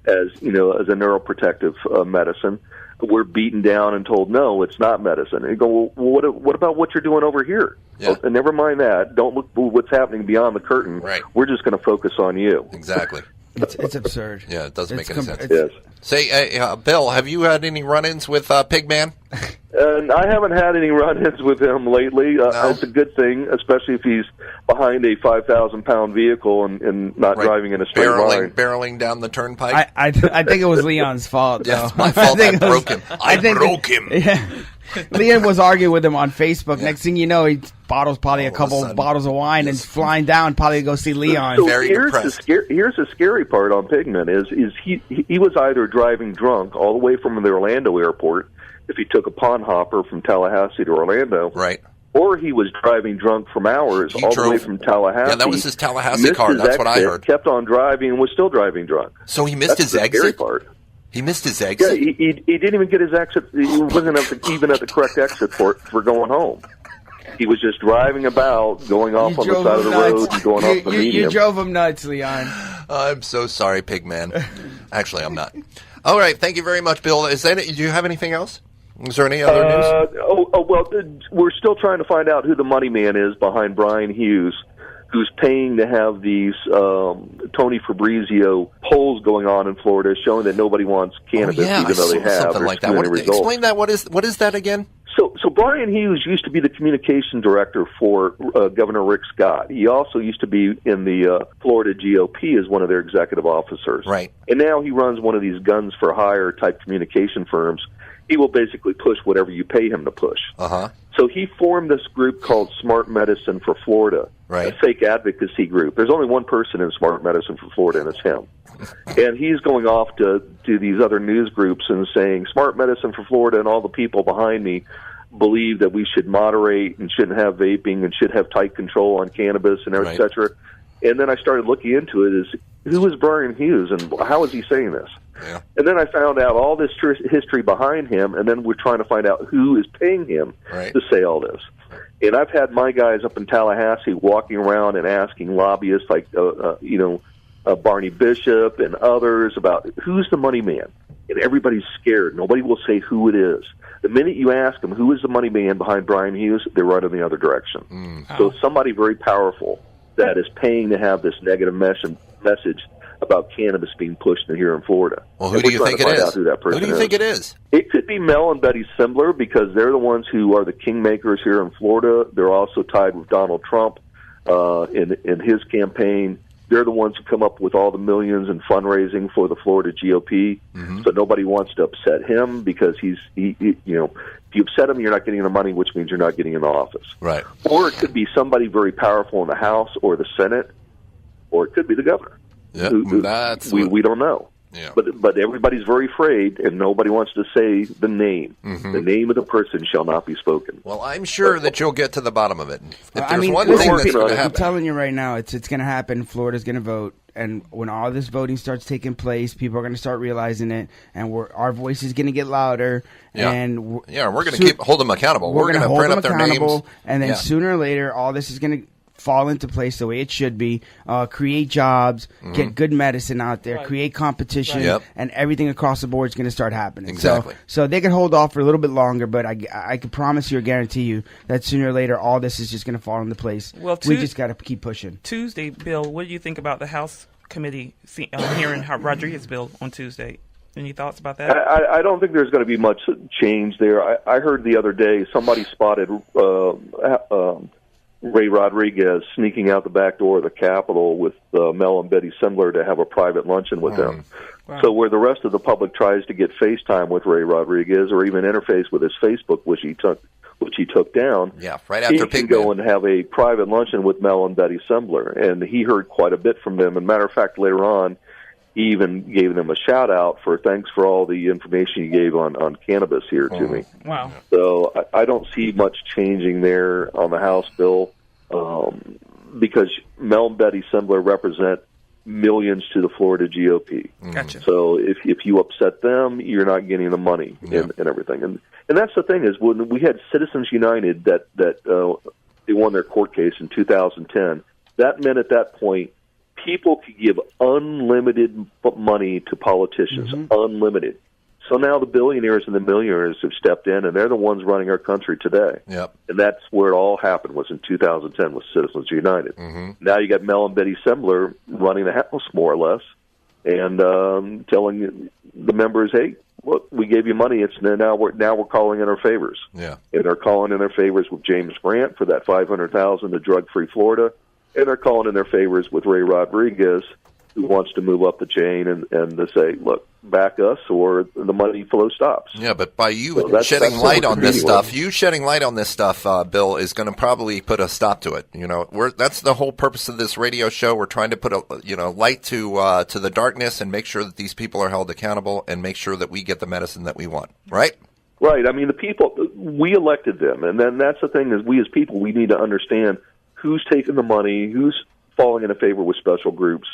as a neuroprotective medicine, we're beaten down and told, no, it's not medicine. And you go, well, what about what you're doing over here? Yeah. Well, never mind that. Don't look what's happening beyond the curtain. Right. We're just going to focus on you. Exactly. It's absurd. Yeah, it doesn't make any sense. Yes. Say, Bill, have you had any run-ins with Pigman? I haven't had any run-ins with him lately. It's a good thing, especially if he's behind a 5,000-pound vehicle and not driving in a straight line. Barreling down the turnpike? I think it was Leon's fault. Yeah, it's my fault. I broke him. I broke him. Yeah. Leon was arguing with him on Facebook. Next thing you know, he bottles probably a couple bottles of wine and flying down probably to go see Leon. So very depressed. Here's the scary part on Pigman is he was either driving drunk all the way from the Orlando airport, if he took a pond hopper from Tallahassee to Orlando, right, or he was driving drunk from hours all the way from Tallahassee. Yeah, that was his Tallahassee car. That's what I heard. Kept on driving and was still driving drunk. So he missed his exit? Scary part. He missed his exit? Yeah, he didn't even get his exit. He wasn't even at the correct exit for going home. He was just driving about, going off on the side of the road and going off the median. You drove him nuts, Leon. I'm so sorry, Pigman. Actually, I'm not. All right, thank you very much, Bill. Do you have anything else? Is there any other news? Well, we're still trying to find out who the money man is behind Brian Hughes, who's paying to have these Tony Fabrizio polls going on in Florida showing that nobody wants cannabis, even though they have. Something like that. Explain that. What is that again? So Brian Hughes used to be the communication director for Governor Rick Scott. He also used to be in the Florida GOP as one of their executive officers. Right. And now he runs one of these guns for hire type communication firms. He will basically push whatever you pay him to push. Uh-huh. So he formed this group called Smart Medicine for Florida, right, a fake advocacy group. There's only one person in Smart Medicine for Florida, and it's him. And he's going off to these other news groups and saying, Smart Medicine for Florida and all the people behind me believe that we should moderate and shouldn't have vaping and should have tight control on cannabis and et cetera. And then I started looking into it who is Brian Hughes and how is he saying this? Yeah. And then I found out all this history behind him, and then we're trying to find out who is paying him to say all this. And I've had my guys up in Tallahassee walking around and asking lobbyists like, Barney Bishop and others about who's the money man. And everybody's scared. Nobody will say who it is. The minute you ask them who is the money man behind Brian Hughes, they're right in the other direction. So somebody very powerful that is paying to have this negative message about cannabis being pushed here in Florida. Well, who do you think it is? Who do you think it is? It could be Mel and Betty Simbler because they're the ones who are the kingmakers here in Florida. They're also tied with Donald Trump in his campaign. They're the ones who come up with all the millions in fundraising for the Florida GOP. Mm-hmm. So nobody wants to upset him because if you upset him, you're not getting the money, which means you're not getting in the office. Right. Or it could be somebody very powerful in the House or the Senate, or it could be the governor. Yeah, we don't know. Yeah. But everybody's very afraid, and nobody wants to say the name. Mm-hmm. The name of the person shall not be spoken. Well, I'm sure that you'll get to the bottom of it. If there's one listen, thing that's going to happen. I'm telling you right now, it's going to happen. Florida's going to vote, and when all this voting starts taking place, people are going to start realizing it, and our voice is going to get louder. Yeah. And we're going to hold them accountable. We're going to print up their names. And then sooner or later, all this is going to fall into place the way it should be, create jobs, get good medicine out there, create competition, and everything across the board is going to start happening. Exactly. So they can hold off for a little bit longer, but I can promise you or guarantee you that sooner or later all this is just going to fall into place. Well, we just got to keep pushing. Tuesday, Bill, what do you think about the House committee hearing Rodriguez bill on Tuesday? Any thoughts about that? I don't think there's going to be much change there. I heard the other day somebody spotted Ray Rodriguez sneaking out the back door of the Capitol with Mel and Betty Sembler to have a private luncheon with them. Wow. So where the rest of the public tries to get FaceTime with Ray Rodriguez or even interface with his Facebook, which he took down, right after he can go and have a private luncheon with Mel and Betty Sembler. And he heard quite a bit from them. And matter of fact, later on, he even gave them a shout out for thanks for all the information you gave on cannabis here to me. Wow. So I don't see much changing there on the House bill because Mel and Betty Sembler represent millions to the Florida GOP. Gotcha. So if you upset them, you're not getting the money and everything. And that's the thing is when we had Citizens United that they won their court case in 2010, that meant at that point people could give unlimited money to politicians, unlimited. So now the billionaires and the millionaires have stepped in, and they're the ones running our country today. Yep. And that's where it all happened, was in 2010 with Citizens United. Now you got Mel and Betty Sembler running the House, more or less, and telling the members, hey, look, we gave you money. It's now we're calling in our favors. Yeah. And they're calling in their favors with James Grant for that $500,000 to drug-free Florida. And they're calling in their favors with Ray Rodriguez, who wants to move up the chain and to say, look, back us or the money flow stops. Yeah, but by you shedding light on this stuff, Bill, is going to probably put a stop to it. You know, that's the whole purpose of this radio show. We're trying to put light to the darkness and make sure that these people are held accountable and make sure that we get the medicine that we want. Right? Right. I mean, the people, we elected them, and then that's the thing is we as people, we need to understand who's taking the money, who's falling into favor with special groups.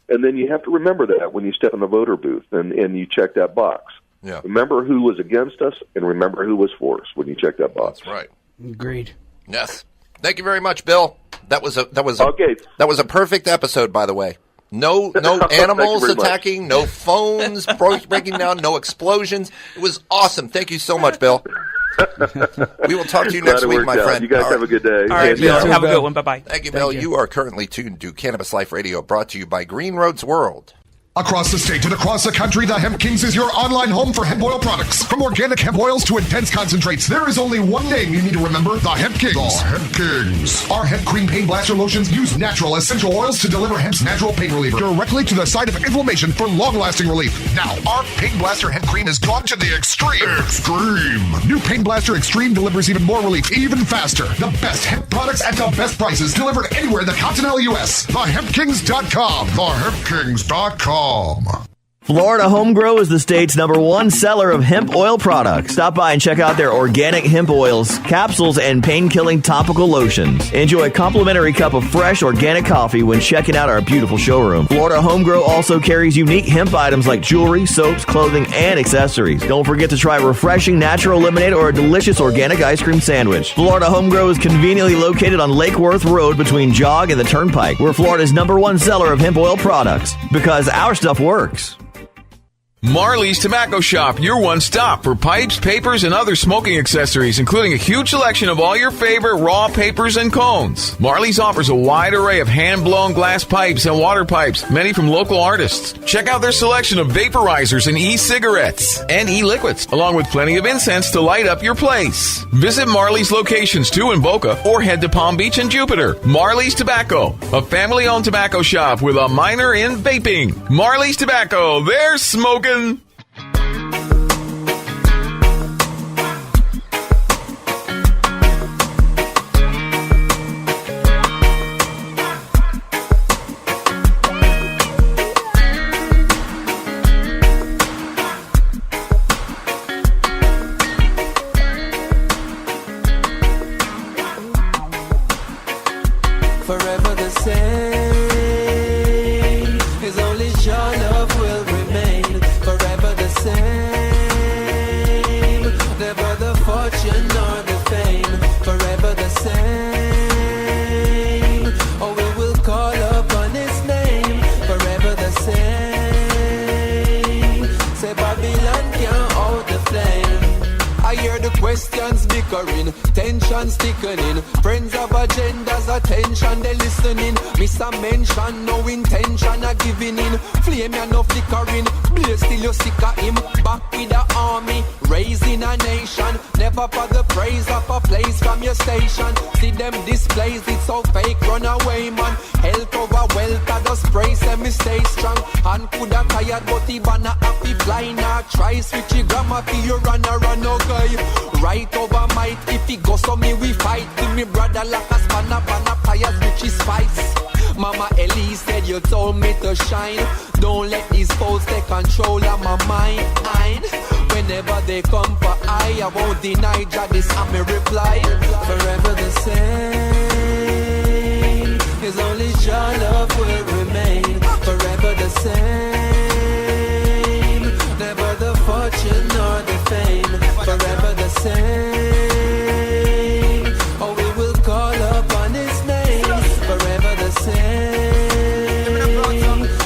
And then you have to remember that when you step in the voter booth and you check that box. Yeah. Remember who was against us and remember who was for us when you check that box. That's right. Agreed. Yes. Thank you very much, Bill. That was a perfect episode, by the way. No animals attacking, no phones breaking down, no explosions. It was awesome. Thank you so much, Bill. We will talk to you next week, my friend. You guys have a good day. All right, Bill. Have a good one. Bye-bye. Thank you, Bill. You are currently tuned to Cannabis Life Radio, brought to you by Green Roads World. Across the state and across the country, the Hemp Kings is your online home for hemp oil products. From organic hemp oils to intense concentrates, there is only one name you need to remember: the Hemp Kings. The Hemp Kings. Our hemp cream pain blaster lotions use natural essential oils to deliver hemp's natural pain reliever directly to the site of inflammation for long-lasting relief. Now, our Pain Blaster hemp cream has gone to the extreme. New Pain Blaster Extreme delivers even more relief, even faster. The best hemp products at the best prices, delivered anywhere in the continental U.S. TheHempKings.com. TheHempKings.com. Florida Home Grow is the state's #1 seller of hemp oil products. Stop by and check out their organic hemp oils, capsules, and pain-killing topical lotions. Enjoy a complimentary cup of fresh organic coffee when checking out our beautiful showroom. Florida Home Grow also carries unique hemp items like jewelry, soaps, clothing, and accessories. Don't forget to try refreshing natural lemonade or a delicious organic ice cream sandwich. Florida Home Grow is conveniently located on Lake Worth Road between Jog and the Turnpike. We're Florida's #1 seller of hemp oil products because our stuff works. Marley's Tobacco Shop, your one stop for pipes, papers, and other smoking accessories, including a huge selection of all your favorite raw papers and cones. Marley's offers a wide array of hand-blown glass pipes and water pipes, many from local artists. Check out their selection of vaporizers and e-cigarettes and e-liquids, along with plenty of incense to light up your place. Visit Marley's locations 2 in Boca or head to Palm Beach and Jupiter. Marley's Tobacco, a family-owned tobacco shop with a minor in vaping. Marley's Tobacco, they're smoking. Forever the same, 'cause only your love will remain. Forever the same, never the fortune nor the fame. Forever the same, questions bickering, tensions thickening. Friends have agendas, attention they listening. Miss a mention, no intention of giving in. Flame ya no flickering, blaze till you sick of him. Back with the army, raising a nation. Never for the praise of a place from your station. See them displays, it's so fake, run away man. Health over wealth, I just praise them, me stay strong. And coulda tired, but even a happy fly now. Try switch your grammar for you run no guy. Right over might, if he goes so me we fight. Give me brother like a spanner, fires which is spice. Mama Ellie said you told me to shine. Don't let these foes take control of my mind. Whenever they come for I won't deny Jah, this and me reply. Forever the same, cause only Jah love will remain. Forever the same, never the fortune nor the fame. Forever the same, oh we will call upon his name. Forever the same,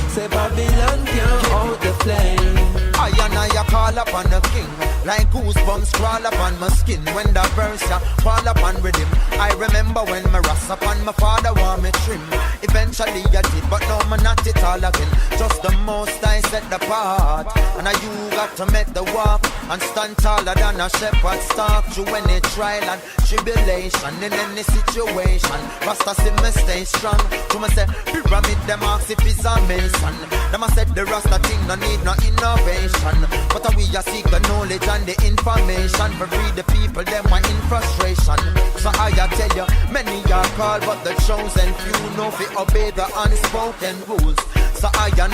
say Babylon can't hold the flame. I and I call upon the king, like goosebumps crawl upon my skin when the verse fall upon rhythm. I remember when my rust upon my father want me trim. Eventually I did, but now I'm not it all again. Just the most I set the part, and now you got to make the walk and stand taller than a shepherd stalk through any trial and tribulation in any situation. Rasta see me stay strong. To me say pyramid them ask if it's a mason. Them a said the Rasta thing no need no innovation, but we a seek the knowledge and the information for free the people them are in frustration. So I tell you, many are called but the chosen few know fi obey the unspoken rules. So I go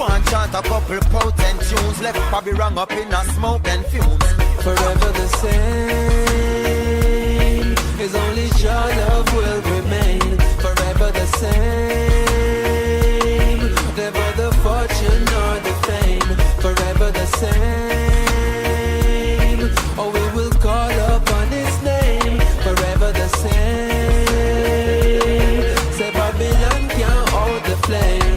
and chant a couple potent tunes, left Bobby rung up in a smoke and fumes. Forever the same, cause only Jah love will remain. Forever the same, never the fortune nor the fame. Forever the same, oh we will call upon his name. Forever the same, say Babylon can't hold the flame.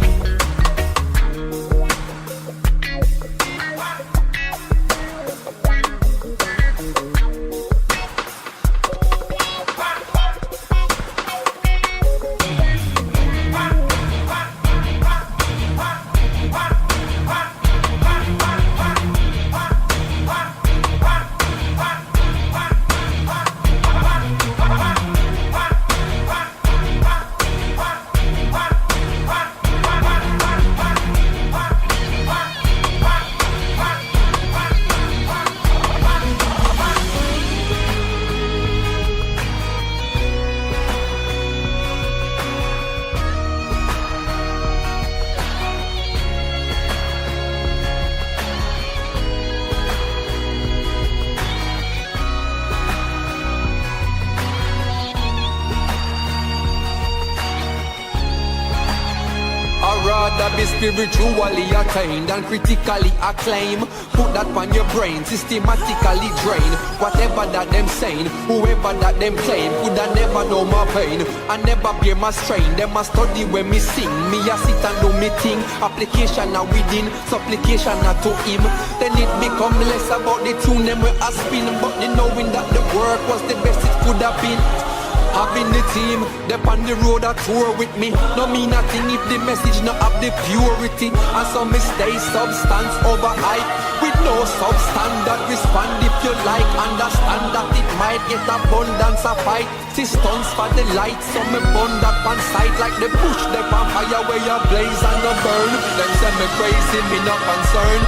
Be spiritually attained and critically acclaimed. Put that on your brain, systematically drain whatever that them saying, whoever that them claim. Coulda never know my pain and never bear my strain. Them a study when me sing, me a sit and do me thing. Application now within, supplication now to him. Then it become less about the tune them where I spin, but the knowing that the work was the best it could have been. Having the team, they on the road a tour with me. No mean nothing if the message not have the purity. And so me stay substance over hype, with no substandard respond if you like. Understand that it might get abundance of fight. Systems for the light, so me burn that on sight. Like the bush, they on fire where you blaze and no burn. Them say me crazy, me not concerned.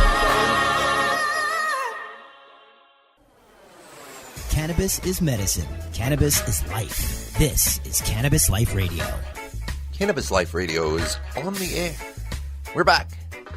Cannabis is medicine. Cannabis is life. This is Cannabis Life Radio. Cannabis Life Radio is on the air. We're back.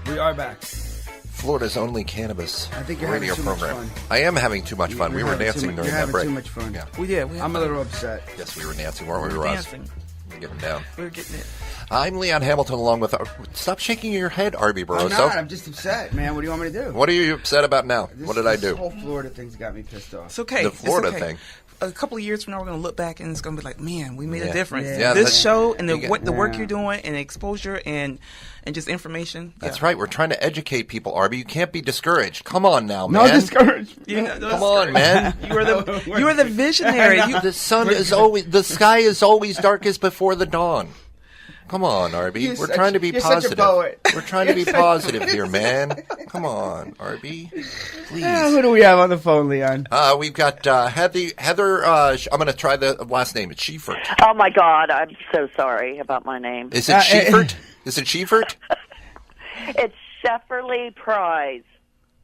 We are back. Florida's only cannabis radio program. Much fun. I am having too much fun. We were dancing during that break. Too much fun. Yeah. Well, yeah, I'm a little upset. Yes, we were dancing, weren't we, Ross? Dancing. We're getting down. We're getting it. I'm Leon Hamilton, along with... Stop shaking your head, R.B. Barroso. I'm not. I'm just upset, man. What do you want me to do? What are you upset about now? What did I do? This whole Florida thing's got me pissed off. It's okay. The Florida it's okay. thing. A couple of years from now, we're going to look back and it's going to be like, man, we made a difference. Yeah, this show and the work you're doing and exposure and just information. That's right. We're trying to educate people, Arby. You can't be discouraged. Come on now, man. No discouraged. Come on, man. You are the visionary. The sky is always darkest before the dawn. Come on, Arby. We're trying to be positive. We're trying to be positive here, man. Come on, Arby. Please. Who do we have on the phone, Leon? We've got Heather. I'm going to try the last name. It's Schiefert. Oh, my God. I'm so sorry about my name. Is it Schiefert? Is it Schiefert? It's Shefferly Prize.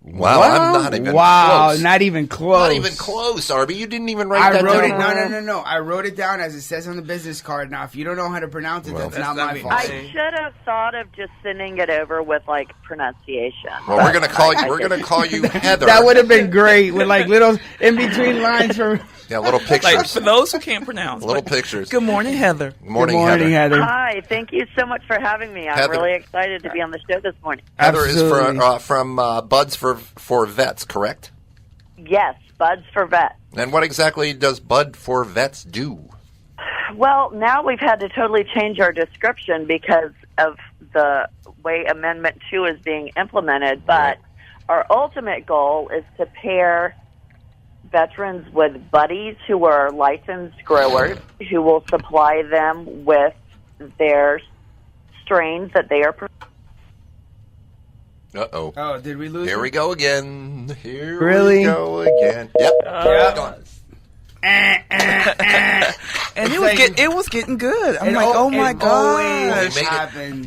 Wow, I'm not even close. Not even close. Not even close, Arby. You didn't even write that down. No. I wrote it down as it says on the business card. Now, if you don't know how to pronounce it, that's not my fault. I should have thought of just sending it over with, pronunciation. Well, we're going to call you Heather. That would have been great with, little in-between lines from... Yeah, little pictures. For those who can't pronounce. Little pictures. Good morning, Heather. Good morning, Heather. Hi, thank you so much for having me. I'm really excited to be on the show this morning. Heather is from Buds for Vets, correct? Yes, Buds for Vets. And what exactly does Bud for Vets do? Well, now we've had to totally change our description because of the way Amendment 2 is being implemented, but our ultimate goal is to pair veterans with buddies who are licensed growers who will supply them with their strains that they are Uh-oh. Oh, did we lose Here him? we go again. Here Really? we go again. Yep. Gone. And it was getting good. I'm like, oh my gosh.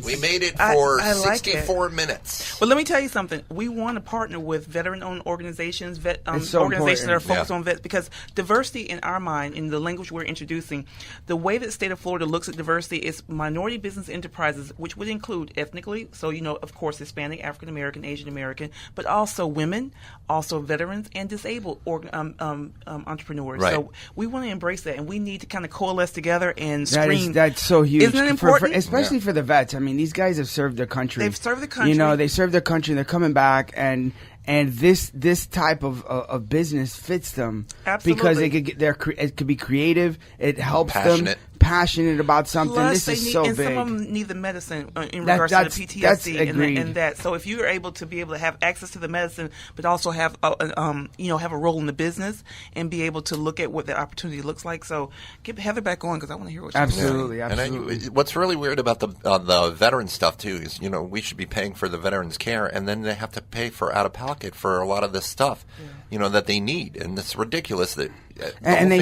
We made it for I like 64 minutes. Well, let me tell you something. We want to partner with veteran-owned organizations, so organizations that are important. focused on vets, because diversity in our mind, in the language we're introducing, the way that the state of Florida looks at diversity is minority business enterprises, which would include ethnically, so, of course, Hispanic, African-American, Asian-American, but also women, also veterans, and disabled entrepreneurs. Right. So we want to embrace that, and we need to kind of coalesce together and screen. That's so huge. Isn't it important? Especially for the vets. I mean, these guys have served their country. They've served the country. They served their country, and they're coming back, and this type of business fits them. Absolutely. Because they could it could be creative. It helps them. Passionate about something. Plus, this is so big. Some of them need the medicine in regards to the PTSD and that. So if you're able to be able to have access to the medicine, but also have have a role in the business and be able to look at what the opportunity looks like. So get Heather back on because I want to hear what you're saying. Absolutely. And what's really weird about the veteran stuff too is we should be paying for the veterans' care, and then they have to pay for out of pocket for a lot of this stuff, that they need, and it's ridiculous that. And they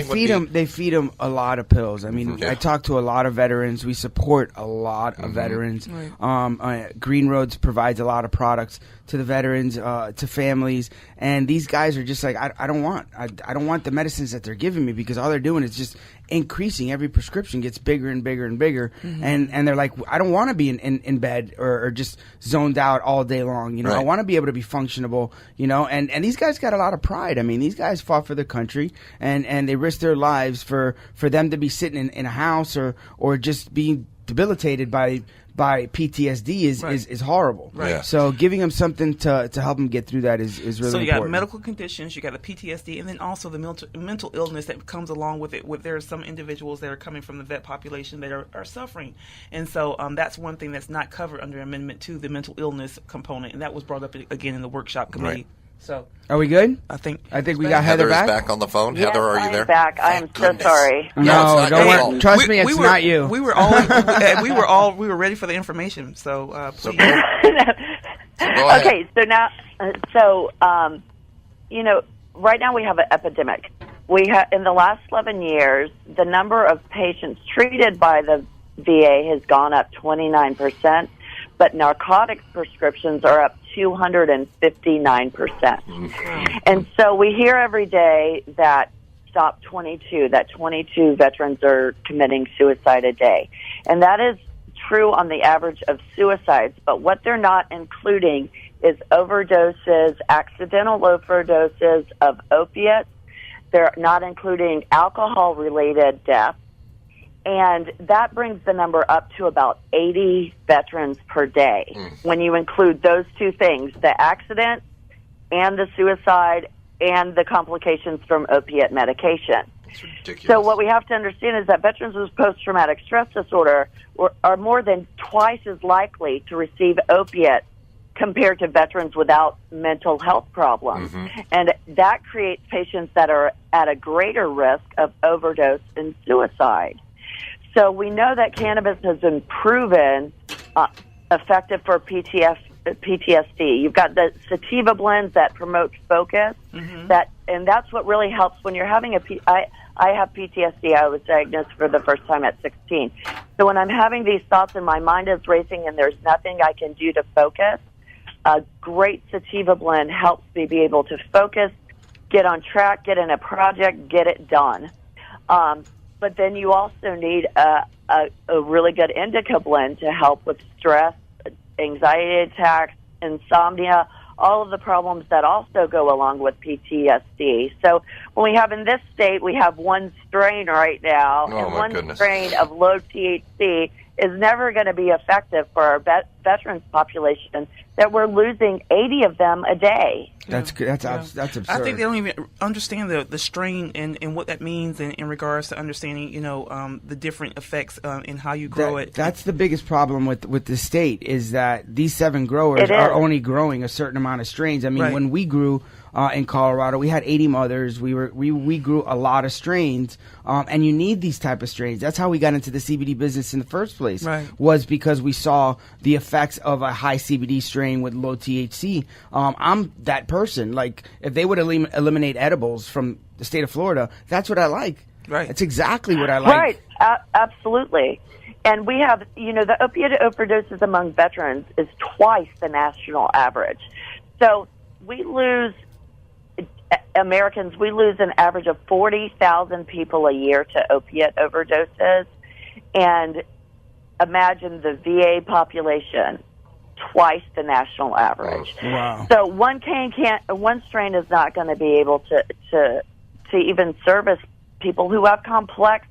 feed them a lot of pills. I mean, I talk to a lot of veterans. We support a lot of veterans. Right. Green Roads provides a lot of products to the veterans, to families, and these guys are just like, I don't want the medicines that they're giving me, because all they're doing is just increasing. Every prescription gets bigger and bigger and bigger, and they're like, I don't want to be in bed or just zoned out all day long. I want to be able to be functionable. And these guys got a lot of pride. I mean, these guys fought for the country, and they risked their lives for them to be sitting in a house or just being debilitated by PTSD is horrible. Right. Yeah. So giving them something to help them get through that is really important. So you got medical conditions, you got the PTSD, and then also the mental illness that comes along with it. There are some individuals that are coming from the vet population that are suffering. And so that's one thing that's not covered under Amendment 2, the mental illness component. And that was brought up again in the workshop committee. Right. So are we good? I think we got Heather back. Back on the phone. Yes, Heather, are you there? I'm back. I am so sorry. No, don't worry. Trust me, it's not you. We were all we were ready for the information. So please. Go ahead. Okay, so now, right now we have an epidemic. We have, in the last 11 years, the number of patients treated by the VA has gone up 29%, but narcotics prescriptions are up 259%. And so we hear every day that Stop 22, that 22 veterans are committing suicide a day. And that is true on the average of suicides, but what they're not including is overdoses, accidental overdoses of opiates. They're not including alcohol-related deaths. And that brings the number up to about 80 veterans per day when you include those two things, the accident and the suicide and the complications from opiate medication. So what we have to understand is that veterans with post-traumatic stress disorder are more than twice as likely to receive opiates compared to veterans without mental health problems. And that creates patients that are at a greater risk of overdose and suicide. So we know that cannabis has been proven effective for PTSD. You've got the sativa blends that promote focus, and that's what really helps when you're having I have PTSD. I was diagnosed for the first time at 16. So when I'm having these thoughts and my mind is racing and there's nothing I can do to focus, a great sativa blend helps me be able to focus, get on track, get in a project, get it done. But then you also need a really good indica blend to help with stress, anxiety attacks, insomnia, all of the problems that also go along with PTSD. So when we have in this state, we have one strain right now, and one strain of low THC is never going to be effective for our veterans population, that we're losing 80 of them a day. That's absurd. I think they don't even understand the strain and what that means in regards to understanding, the different effects in how you grow it. That's the biggest problem with the state, is that these 7 growers are only growing a certain amount of strains. I mean, when we grew in Colorado, we had 80 mothers. We grew a lot of strains, and you need these type of strains. That's how we got into the CBD business in the first place. Was because we saw the effects of a high CBD strain with low THC. I'm that person. Like, if they would eliminate edibles from the state of Florida, that's what I like. That's exactly what I like. Absolutely. And we have, the opiate overdoses among veterans is twice the national average. So we lose an average of 40,000 people a year to opiate overdoses. And imagine the VA population, twice the national average. Wow. So one strain is not going to be able to even service people who have complex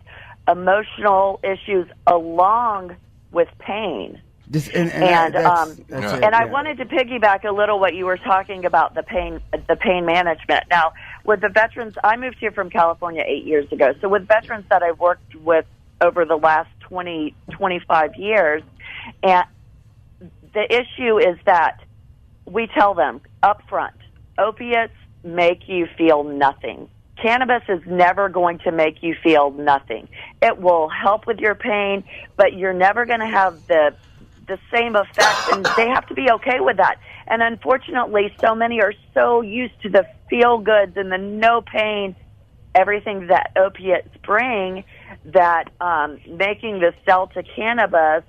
emotional issues along with pain. I wanted to piggyback a little what you were talking about, the pain management. Now, with the veterans, I moved here from California 8 years ago. So with veterans that I've worked with over the last 25 years, and the issue is that we tell them up front, opiates make you feel nothing. Cannabis is never going to make you feel nothing. It will help with your pain, but you're never going to have the same effect, and they have to be okay with that. And unfortunately, so many are so used to the feel-goods and the no pain, everything that opiates bring, that making the sell to cannabis,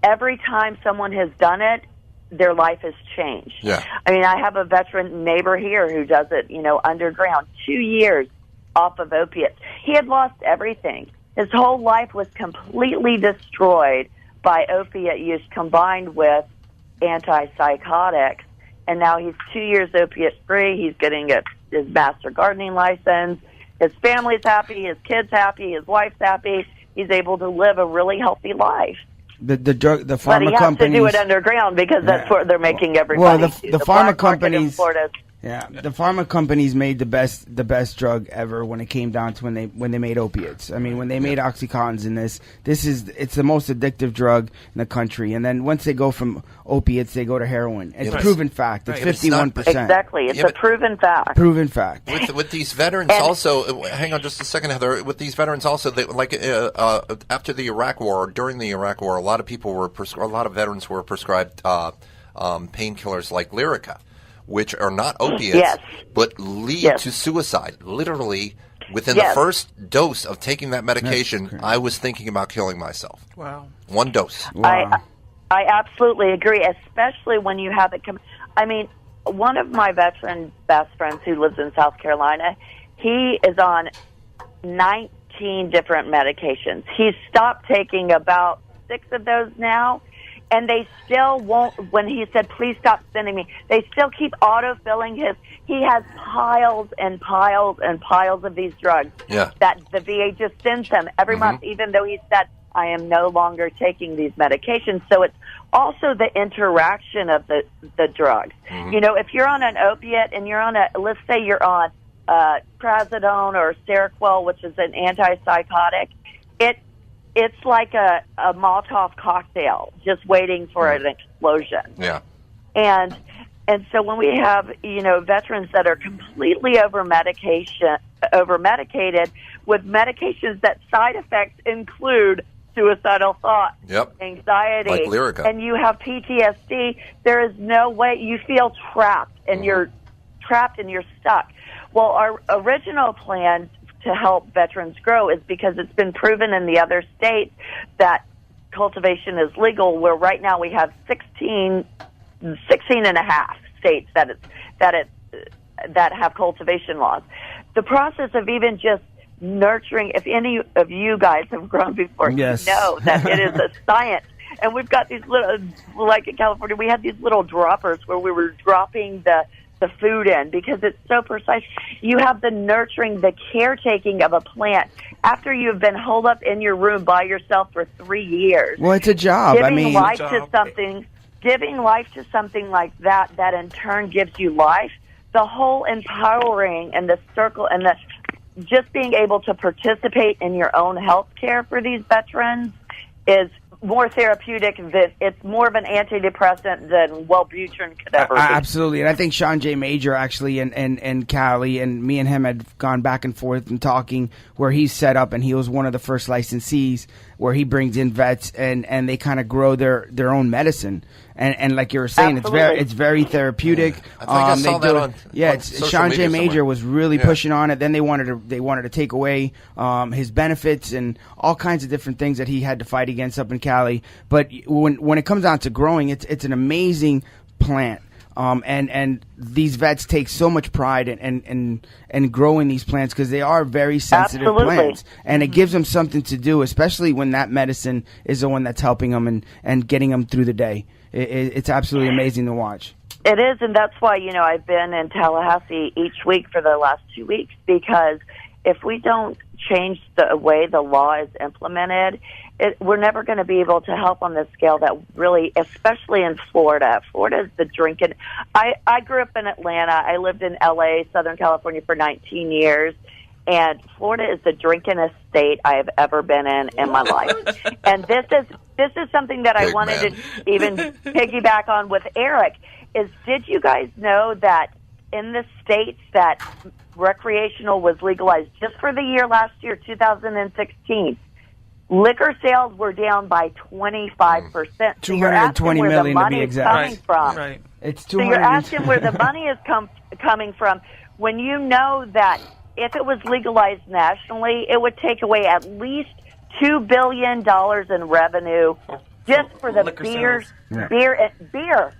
every time someone has done it, their life has changed. Yeah. I mean, I have a veteran neighbor here who does it, underground, 2 years off of opiates. He had lost everything. His whole life was completely destroyed by opiate use combined with antipsychotics. And now he's 2 years opiate-free. He's getting his master gardening license. His family's happy. His kid's happy. His wife's happy. He's able to live a really healthy life. The pharma but he has companies to do it underground because that's where they're making every well, money. the pharma companies. Yeah, the pharma companies made the best drug ever when it came down to when they made opiates. I mean, when they made Oxycontins in it's the most addictive drug in the country. And then once they go from opiates, they go to heroin. It's a proven fact. It's 51%. Exactly, it's a proven fact. Proven fact. With these veterans also, hang on just a second, Heather. With these veterans also, after the Iraq War, during the Iraq War, a lot of veterans were prescribed painkillers like Lyrica, which are not opiates, but lead to suicide. Literally, within the first dose of taking that medication, I was thinking about killing myself. Wow. One dose. Wow. I absolutely agree, especially when you have it. I mean, one of my veteran best friends who lives in South Carolina, he is on 19 different medications. He's stopped taking about 6 of those now. And they still won't, when he said, please stop sending me, they still keep autofilling he has piles and piles and piles of these drugs that the VA just sends him every month, even though he said, I am no longer taking these medications. So it's also the interaction of the drugs. You know, if you're on an opiate and you're on let's say you're on Trazodone or Seroquel, which is an antipsychotic, it's like a Molotov cocktail just waiting for an explosion. Yeah. And so when we have, you know, veterans that are completely over-medicated with medications that side effects include suicidal thoughts, anxiety, like Lyrica. And you have PTSD, there is no way you feel trapped and you're trapped and you're stuck. Well, our original plan to help veterans grow is because it's been proven in the other states that cultivation is legal, where right now we have 16 and a half states that have cultivation laws. The process of even just nurturing, if any of you guys have grown before, you know that it is a science. And we've got these little, like in California, we had these little droppers where we were dropping the food in because it's so precise. You have the nurturing, the caretaking of a plant after you've been holed up in your room by yourself for 3 years. Well, it's a job. Giving life to something like that in turn gives you life. The whole empowering and the circle and the just being able to participate in your own health care for these veterans is more therapeutic. It's more of an antidepressant than Wellbutrin could ever be. Absolutely. And I think Sean J. Major actually and Callie and me and him had gone back and forth and talking where he's set up, and he was one of the first licensees where he brings in vets and they kind of grow their own medicine. And like you were saying, it's very therapeutic. I think I saw that on Sean J. Major was really pushing on it. Then they wanted to take away his benefits and all kinds of different things that he had to fight against up in Cali. But when it comes down to growing, it's an amazing plant. And these vets take so much pride in growing these plants because they are very sensitive plants, and it gives them something to do, especially when that medicine is the one that's helping them and getting them through the day. It's absolutely amazing to watch. It is, and that's why, you know, I've been in Tallahassee each week for the last 2 weeks, because if we don't change the way the law is implemented, we're never going to be able to help on the scale that really, especially in Florida. Florida is the drinking. I grew up in Atlanta. I lived in L.A., Southern California for 19 years. And Florida is the drinkingest state I have ever been in my life. And this is something that I wanted to even piggyback on with Eric, is did you guys know that in the states that recreational was legalized just for the year last year, 2016, liquor sales were down by 25%. So you're asking where the money is coming from. Right. It's so you're asking where the money is coming from when you know that if it was legalized nationally, it would take away at least $2 billion in revenue just for the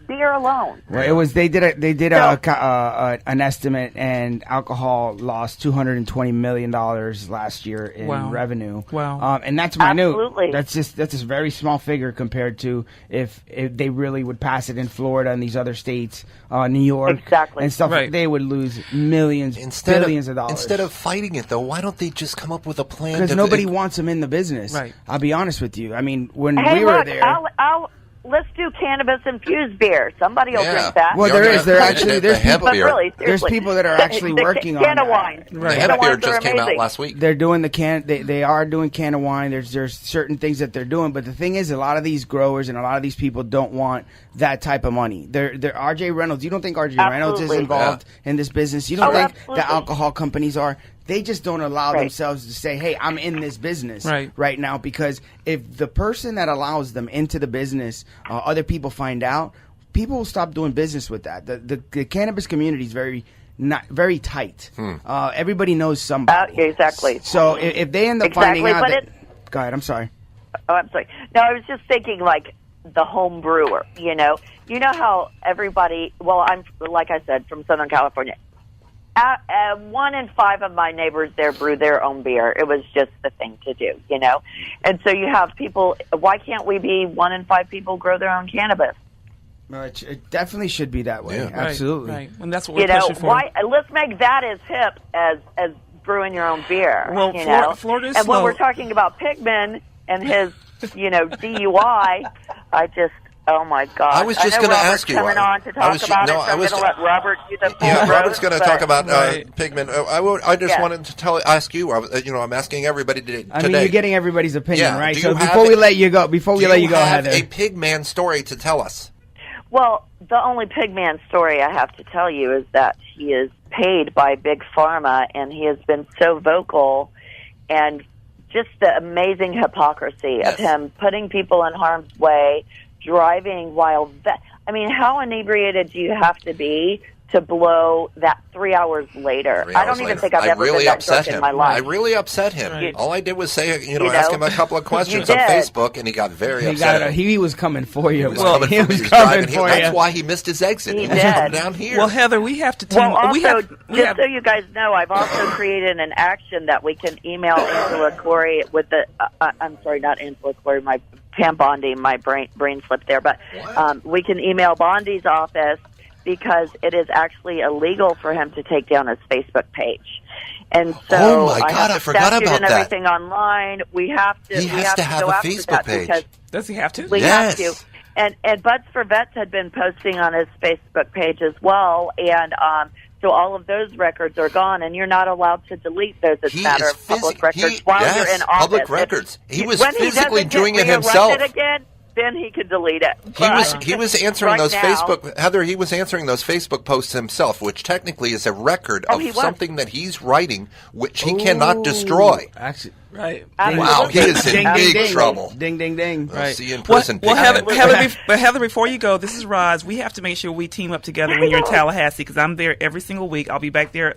beer alone. Well, it was they did an estimate, and alcohol lost $220 million last year in revenue. Wow. And that's minute. That's a very small figure compared to if they really would pass it in Florida and these other states, New York, and stuff. Right. They would lose billions of dollars. Instead of fighting it, though, why don't they just come up with a plan? Because nobody wants them in the business. Right. I'll be honest with you. I mean, when we look, were there. Let's do cannabis-infused beer. Somebody will drink that. Well, there's people. Really, there's people that are actually working on can of wine. Right. The hemp beer just came out last week. They're doing they are doing can of wine. There's certain things that they're doing, but the thing is, a lot of these growers and a lot of these people don't want that type of money. They're RJ Reynolds. You don't think RJ Reynolds is involved in this business? You don't think the alcohol companies are? They just don't allow themselves to say, hey, I'm in this business right now, because if the person that allows them into the business, other people find out, people will stop doing business with that. The cannabis community is very tight. Everybody knows somebody. Exactly. So if they end up finding out go ahead, I'm sorry. Oh, I'm sorry. No, I was just thinking like the home brewer, you know how everybody, well, I'm, like I said, from Southern California. 1 in 5 of my neighbors there brew their own beer. It was just the thing to do, you know. And so you have people. Why can't we be 1 in 5 people grow their own cannabis? It definitely should be that way. Yeah. Absolutely. Right. And that's what we're pushing for. Let's make that as hip as brewing your own beer. Well, you know? Florida is and slow. when we're talking about Pigman and his, DUI, oh my God! I was just going to ask you. Coming on to talk about it, so I'm going to let Robert do the full roast, Robert's going to talk about Right. Pigman. I just wanted to ask you. I'm asking everybody today. I mean, you're getting everybody's opinion, Yeah. right? Do So you have before we let you go, have Heather. a Pigman story to tell us? Well, the only Pigman story I have to tell you is that he is paid by Big Pharma, and he has been so vocal, and just the amazing hypocrisy of him putting people in harm's way, driving while how inebriated do you have to be to blow that 3 hours later? I don't even think I've ever been that drunk in my life. I really upset him. Right. All I did was say, ask him a couple of questions on Facebook, and he got very upset. He was coming for you. He was coming for you. That's why he missed his exit. He was coming down here. Well, Heather, we have to. Just so you guys know, I've also created an action that we can email Angela Corey with the. I'm sorry, not Angela Corey. My Pam Bondi. My brain slipped there, but we can email Bondi's office, because it is actually illegal for him to take down his Facebook page. And so I forgot about and that. Everything online. We have to. He has to have a Facebook page. Does he have to? We have to. And Buds for Vets had been posting on his Facebook page as well, and so all of those records are gone, and you're not allowed to delete those as a matter of public records while you're in office. Public records. He was physically doing it himself. Again, then he could delete it. He was answering those Facebook, Heather. He was answering those Facebook posts himself, which technically is a record of something that he's wrting, which he cannot destroy. Actually, right. Wow, he is in big trouble. Ding, ding, ding. Right. See you in prison. Well, Heather, before you go, this is Roz. We have to make sure we team up together when you're in Tallahassee, because I'm there every single week. I'll be back there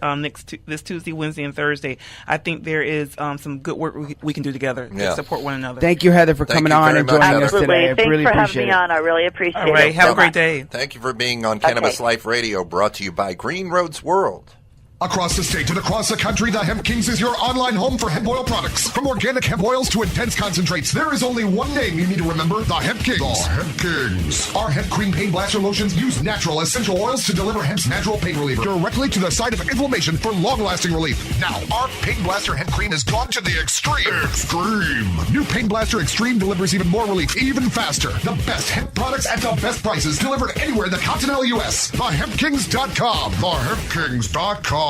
this Tuesday, Wednesday, and Thursday. I think there is some good work we can do together to support one another. Thank you, Heather, for coming on and joining us today. Thanks really for appreciate having me on. I really appreciate it. All right, have a great day. Thank you for being on Cannabis Life Radio, brought to you by Green Roads World. Across the state and across the country, the Hemp Kings is your online home for hemp oil products. From organic hemp oils to intense concentrates, there is only one name you need to remember: the Hemp Kings. The Hemp Kings. Our hemp cream pain blaster lotions use natural essential oils to deliver hemp's natural pain reliever directly to the site of inflammation for long-lasting relief. Now, our Pain Blaster hemp cream has gone to the extreme. New Pain Blaster Extreme delivers even more relief, even faster. The best hemp products at the best prices, delivered anywhere in the continental U.S. TheHempKings.com. TheHempKings.com.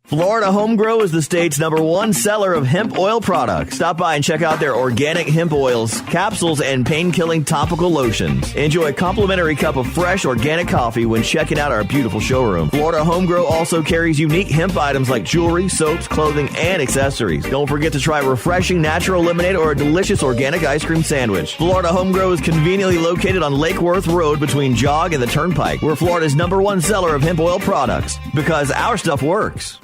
Florida Home Grow is the state's #1 seller of hemp oil products. Stop by and check out their organic hemp oils, capsules, and pain-killing topical lotions. Enjoy a complimentary cup of fresh organic coffee when checking out our beautiful showroom. Florida Home Grow also carries unique hemp items like jewelry, soaps, clothing, and accessories. Don't forget to try refreshing natural lemonade or a delicious organic ice cream sandwich. Florida Home Grow is conveniently located on Lake Worth Road between Jog and the Turnpike. We're Florida's #1 seller of hemp oil products, because our stuff works.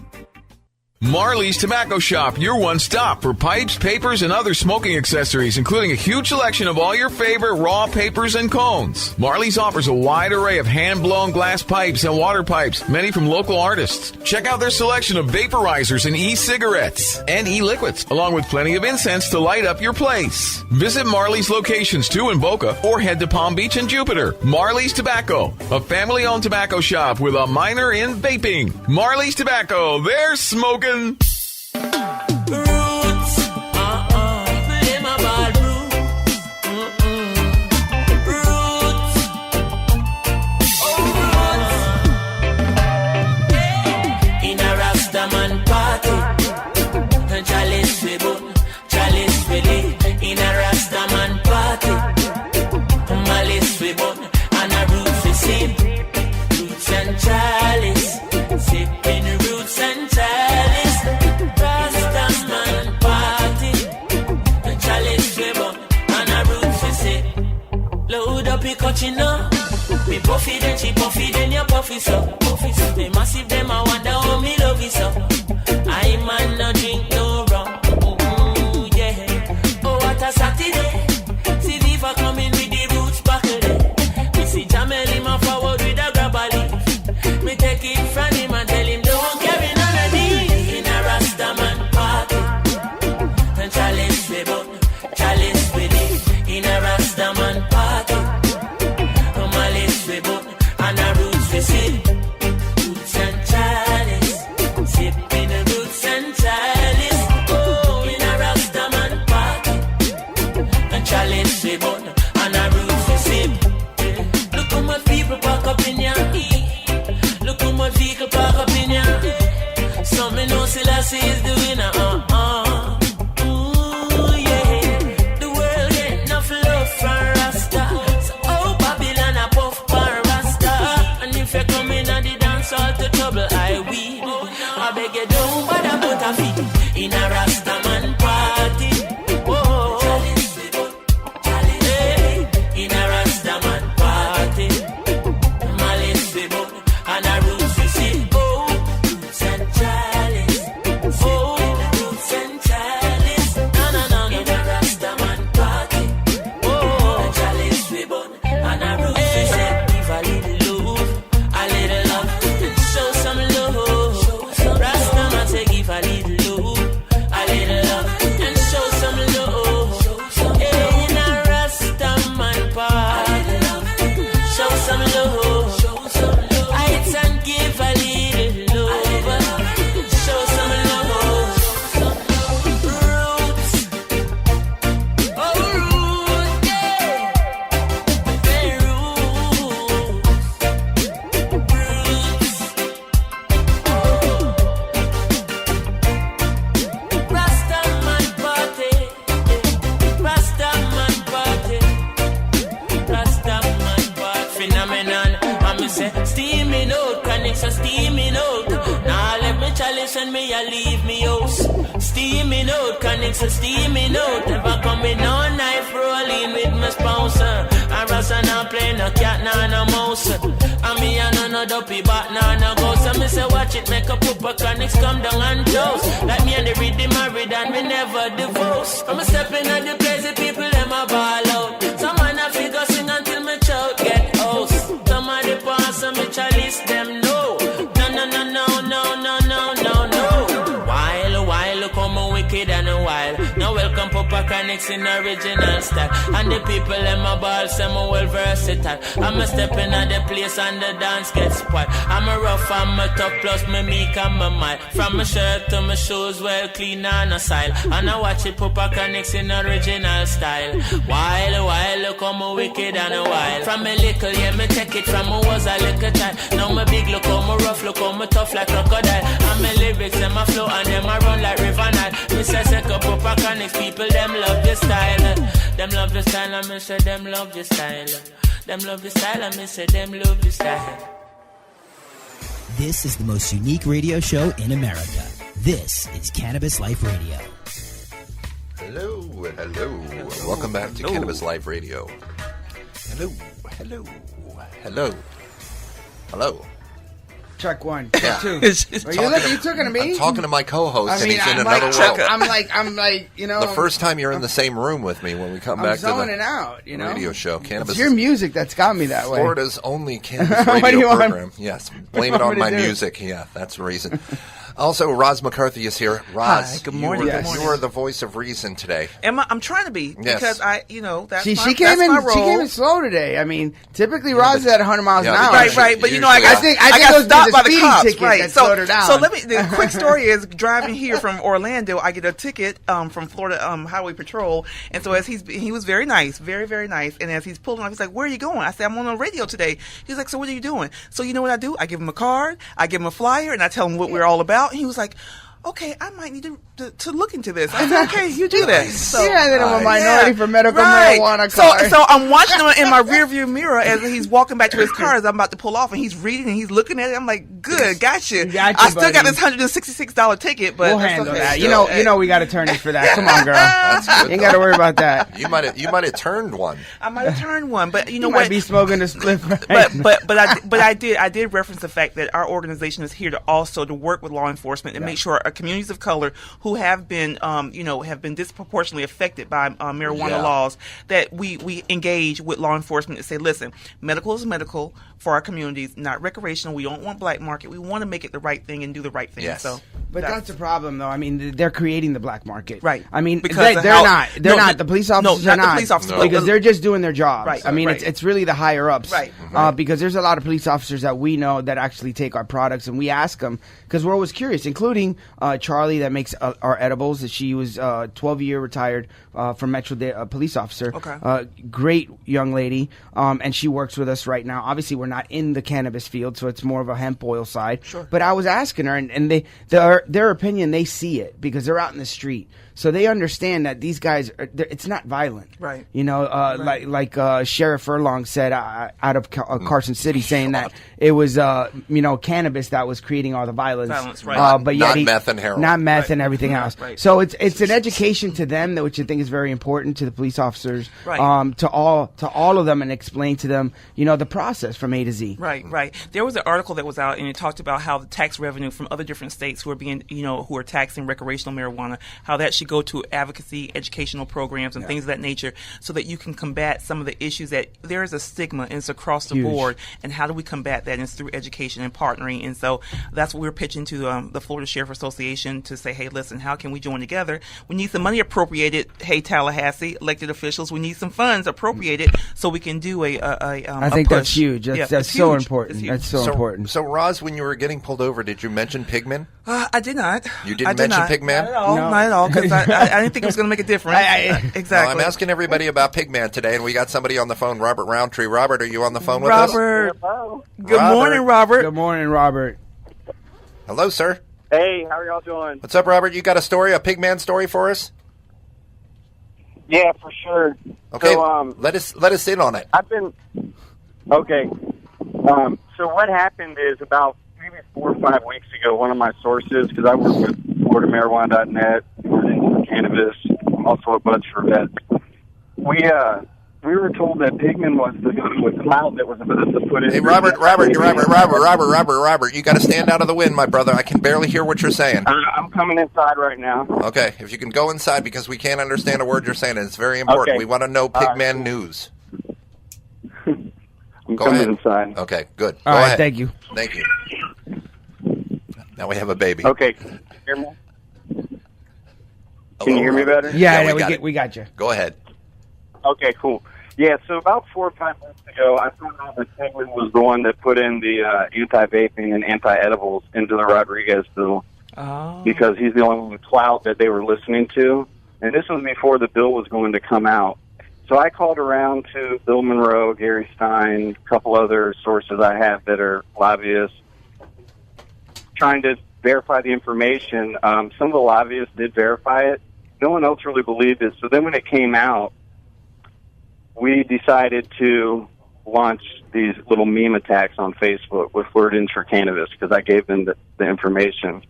Marley's Tobacco Shop, your one stop for pipes, papers, and other smoking accessories, including a huge selection of all your favorite raw papers and cones. Marley's offers a wide array of hand-blown glass pipes and water pipes, many from local artists. Check out their selection of vaporizers and e-cigarettes and e-liquids, along with plenty of incense to light up your place. Visit Marley's locations 2 in Boca or head to Palm Beach and Jupiter. Marley's Tobacco, a family-owned tobacco shop with a minor in vaping. Marley's Tobacco, they're smoking. Roots, them a bad roots, roots, roots. In a Rastaman party, chalice we bun, chalice we lit. In a Rastaman party, malice we bun, and a roots we sip, roots and chalice, sipping roots and chalice. You know, me puffy then she puffy then you puffy so. Me massive them I wonder how me love you so. I man no drink no rum, yeah. Oh what a Saturday, see Viva coming with the roots buckle there. Me see Jamel him a forward with a grab a leaf. Me take it from him and tell him don't say, steaming out, chronics are steaming out. Now let me chalice and me a leave me house. Steaming out, chronics are steaming out. Never coming on knife rolling with my spouse. I Rasta now play no cat, no mouse. And me a no dopey but no ghost. So me say watch it, make a pooper chronics come down and toast. Like me and the rhythm married and we never divorce. I'm stepping at the place, the people them a ball out. Some man a figure sing until me choke get house. Some of the pass and me chalice them no. No. While come wicked and a while. Now welcome Papa Chronics in original style. And the people in my balls, I'm a well versatile. I'm a stepping at the place and the dance gets spoiled. I'm a rough, I'm a tough, plus me meek and my mild. From my shirt to my shoes, well clean and a style. And I watch it Papa Chronics in original style. While come wicked and a while. From a little, yeah, me take it from I was a little child. Now my big look, I'm rough, look, I'm tough like crocodile. And my lyrics, them a flow and them a run like river Nile. Me say second Papa Chronics, people them love your style. Them love your style, and me say them love your style. Them love your style, and me say them love your style. This is the most unique radio show in America. This is Cannabis Life Radio. Hello. Welcome back to Cannabis Life Radio. Hello. Check one. Yeah. Two. You talking to me? I'm talking to my co-host, and he's in I'm another world. I'm like, you know. The first time you're in the same room with me when we come back to the out, you know? radio show. Cannabis. It's your music that's got me that way. Florida's only cannabis radio program. Yes. Blame it on my music. Yeah, that's the reason. Also, Roz McCarthy is here. Roz, hi, good morning. You are the voice of reason today. I'm trying to be because that's she my came in. role. She came in slow today. I mean, typically Roz is at 100 miles an hour. Right. But I think it was stopped by the speeding cops. ticket Right. that slowed her down. So the quick story is driving here from Orlando. I get a ticket from Florida Highway Patrol, and so as he was very nice, very very nice. And as he's pulling off, he's like, "Where are you going?" I said, "I'm on the radio today." He's like, "So what are you doing?" So you know what I do? I give him a card, I give him a flyer, and I tell him what we're all about. And he was like, okay, I might need to look into this. I said, okay, you do that. So, then I'm a minority for medical marijuana card. So I'm watching him in my rearview mirror as he's walking back to his car as I'm about to pull off, and he's reading and he's looking at it. I'm like, good, gotcha. I still got this $166 ticket, but we'll handle that. You know, we got attorneys for that. Come on, girl. That's good, you ain't got to worry about that. You might have turned one. I might have turned one, but you know you what? Might be smoking a spliff. But I did reference the fact that our organization is here to work with law enforcement and make sure our communities of color who have been disproportionately affected by marijuana laws, that we engage with law enforcement and say, listen, medical is medical for our communities, not recreational. We don't want black market. We want to make it the right thing and do the right thing. Yes. So, but that's a problem, though. I mean, they're creating the black market, right? I mean, because they're not. The police officers are not. The police officers, because they're just doing their jobs. Right. I mean, it's really the higher ups, right? Because there's a lot of police officers that we know that actually take our products, and we ask them because we're always curious, including Charlie that makes our edibles. She was 12-year retired from Metro police officer. Okay. Great young lady, and she works with us right now. Obviously, we're not in the cannabis field, so it's more of a hemp oil side. Sure. But I was asking her, and their opinion, they see it because they're out in the street. So they understand that these guys, it's not violent. Right. You know, like Sheriff Furlong said out of Carson City, saying that it was, cannabis that was creating all the violence. Right. But not meth and heroin. Not meth and everything else. Right. So it's an education to them, which I think is very important to the police officers, right. To all of them, and explain to them, the process from A to Z. Right. There was an article that was out, and it talked about how the tax revenue from other different states who are taxing recreational marijuana, how that should go to advocacy, educational programs, and things of that nature, so that you can combat some of the issues that there is a stigma, and it's across the board. And how do we combat that? And it's through education and partnering. And so that's what we're pitching to the Florida Sheriff Association to say, hey, listen, how can we join together? We need some money appropriated. Hey, Tallahassee elected officials, we need some funds appropriated so we can do I think that's huge. That's so important. That's so important. So, Roz, when you were getting pulled over, did you mention Pigman? I did not. You didn't mention Pigman? Not at all. No. Not at all, because I didn't think it was going to make a difference. Exactly. Well, I'm asking everybody about Pigman today, and we got somebody on the phone, Robert Roundtree. Robert, are you on the phone with us? Robert. Good morning, Robert. Good morning, Robert. Hello, sir. Hey, how are y'all doing? What's up, Robert? You got a Pigman story for us? Yeah, for sure. Okay, so, let us in on it. Okay. So what happened is about maybe 4 or 5 weeks ago, one of my sources, because I work with FloridaMarijuana.net, Cannabis, also a bunch for vets. We were told that Pigman was the guy with the clout that was about to put in. Hey, Robert, you got to stand out of the wind, my brother. I can barely hear what you're saying. I'm coming inside right now. Okay, if you can go inside because we can't understand a word you're saying, and it's very important. Okay. We want to know Pigman news. I'm Go coming ahead. inside. Okay, good. All Go right, ahead. thank you. Thank you. Now we have a baby. Okay. Can you hear me? Can you hear me better? Yeah, we got you. Go ahead. Okay, cool. Yeah, so about 4 or 5 months ago, I found out that Pigman was the one that put in the anti-vaping and anti-edibles into the Rodriguez bill because he's the only one with clout that they were listening to. And this was before the bill was going to come out. So I called around to Bill Monroe, Gary Stein, a couple other sources I have that are lobbyists, trying to verify the information. Some of the lobbyists did verify it. No one else really believed it. So then when it came out, we decided to launch these little meme attacks on Facebook with Word-ins for Cannabis because I gave them the information.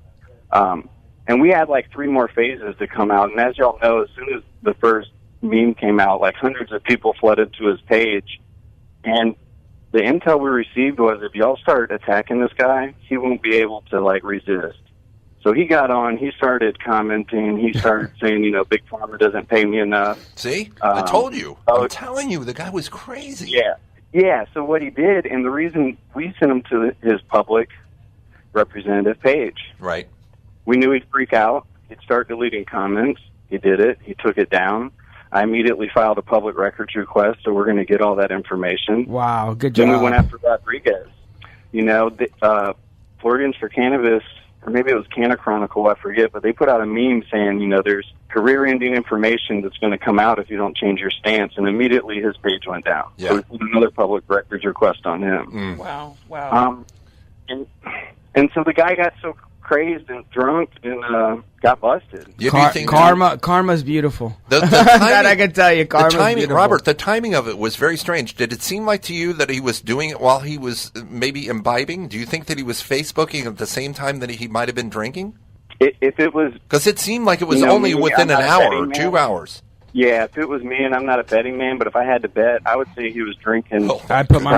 And we had like 3 more phases to come out. And as y'all know, as soon as the first meme came out, like hundreds of people flooded to his page. And the intel we received was if y'all start attacking this guy, he won't be able to like resist. So he got on, he started commenting, he started saying, Big Pharma doesn't pay me enough. See? I told you. I'm telling you, the guy was crazy. Yeah, so what he did, and the reason we sent him to his public representative page. Right. We knew he'd freak out. He'd start deleting comments. He did it. He took it down. I immediately filed a public records request, so we're going to get all that information. Wow, good job. Then we went after Rodriguez. Floridians for Cannabis, or maybe it was Canna Chronicle, I forget, but they put out a meme saying, there's career-ending information that's going to come out if you don't change your stance, and immediately his page went down. Yeah. So we put another public records request on him. Wow. And so the guy got so crazed and drunk and got busted. Karma's beautiful. The timing, that I can tell you, karma's beautiful. Robert, the timing of it was very strange. Did it seem like to you that he was doing it while he was maybe imbibing? Do you think that he was Facebooking at the same time that he might have been drinking? If it was... Because it seemed like it was only within an hour or 2 hours. Yeah, if it was me, and I'm not a betting man, but if I had to bet, I would say he was drinking. I'd put my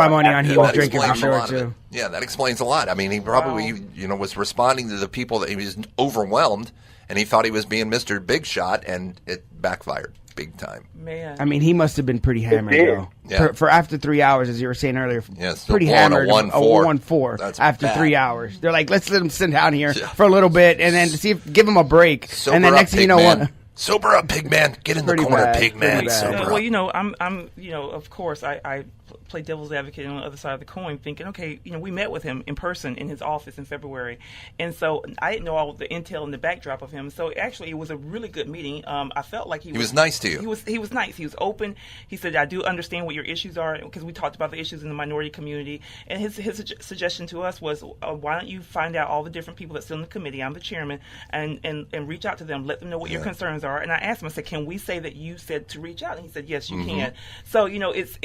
money on he was drinking for sure too. Yeah, that explains a lot. I mean, he probably was responding to the people that he was overwhelmed, and he thought he was being Mr. Big Shot, and it backfired big time. Man, I mean, he must have been pretty hammered though. Yeah. For after 3 hours, as you were saying earlier, still pretty blowing hammered. a 1-4. 1-4 That's after bad. 3 hours. They're like, let's let him sit down here for a little bit, and then give him a break. Sober and then up, next thing you know, Pigman. Sober up, Pigman. Get in the corner, Pigman. Sober up. Well, I'm of course, I play devil's advocate on the other side of the coin, thinking, okay, we met with him in person in his office in February, and so I didn't know all the intel and the backdrop of him. So actually, it was a really good meeting. I felt like he was nice to you. He was nice. He was open. He said, I do understand what your issues are, because we talked about the issues in the minority community. And his suggestion to us was, why don't you find out all the different people that sit on the committee? I'm the chairman, and reach out to them, let them know what your concerns are. And I asked him, I said, can we say that you said to reach out? And he said, yes, you can. So it's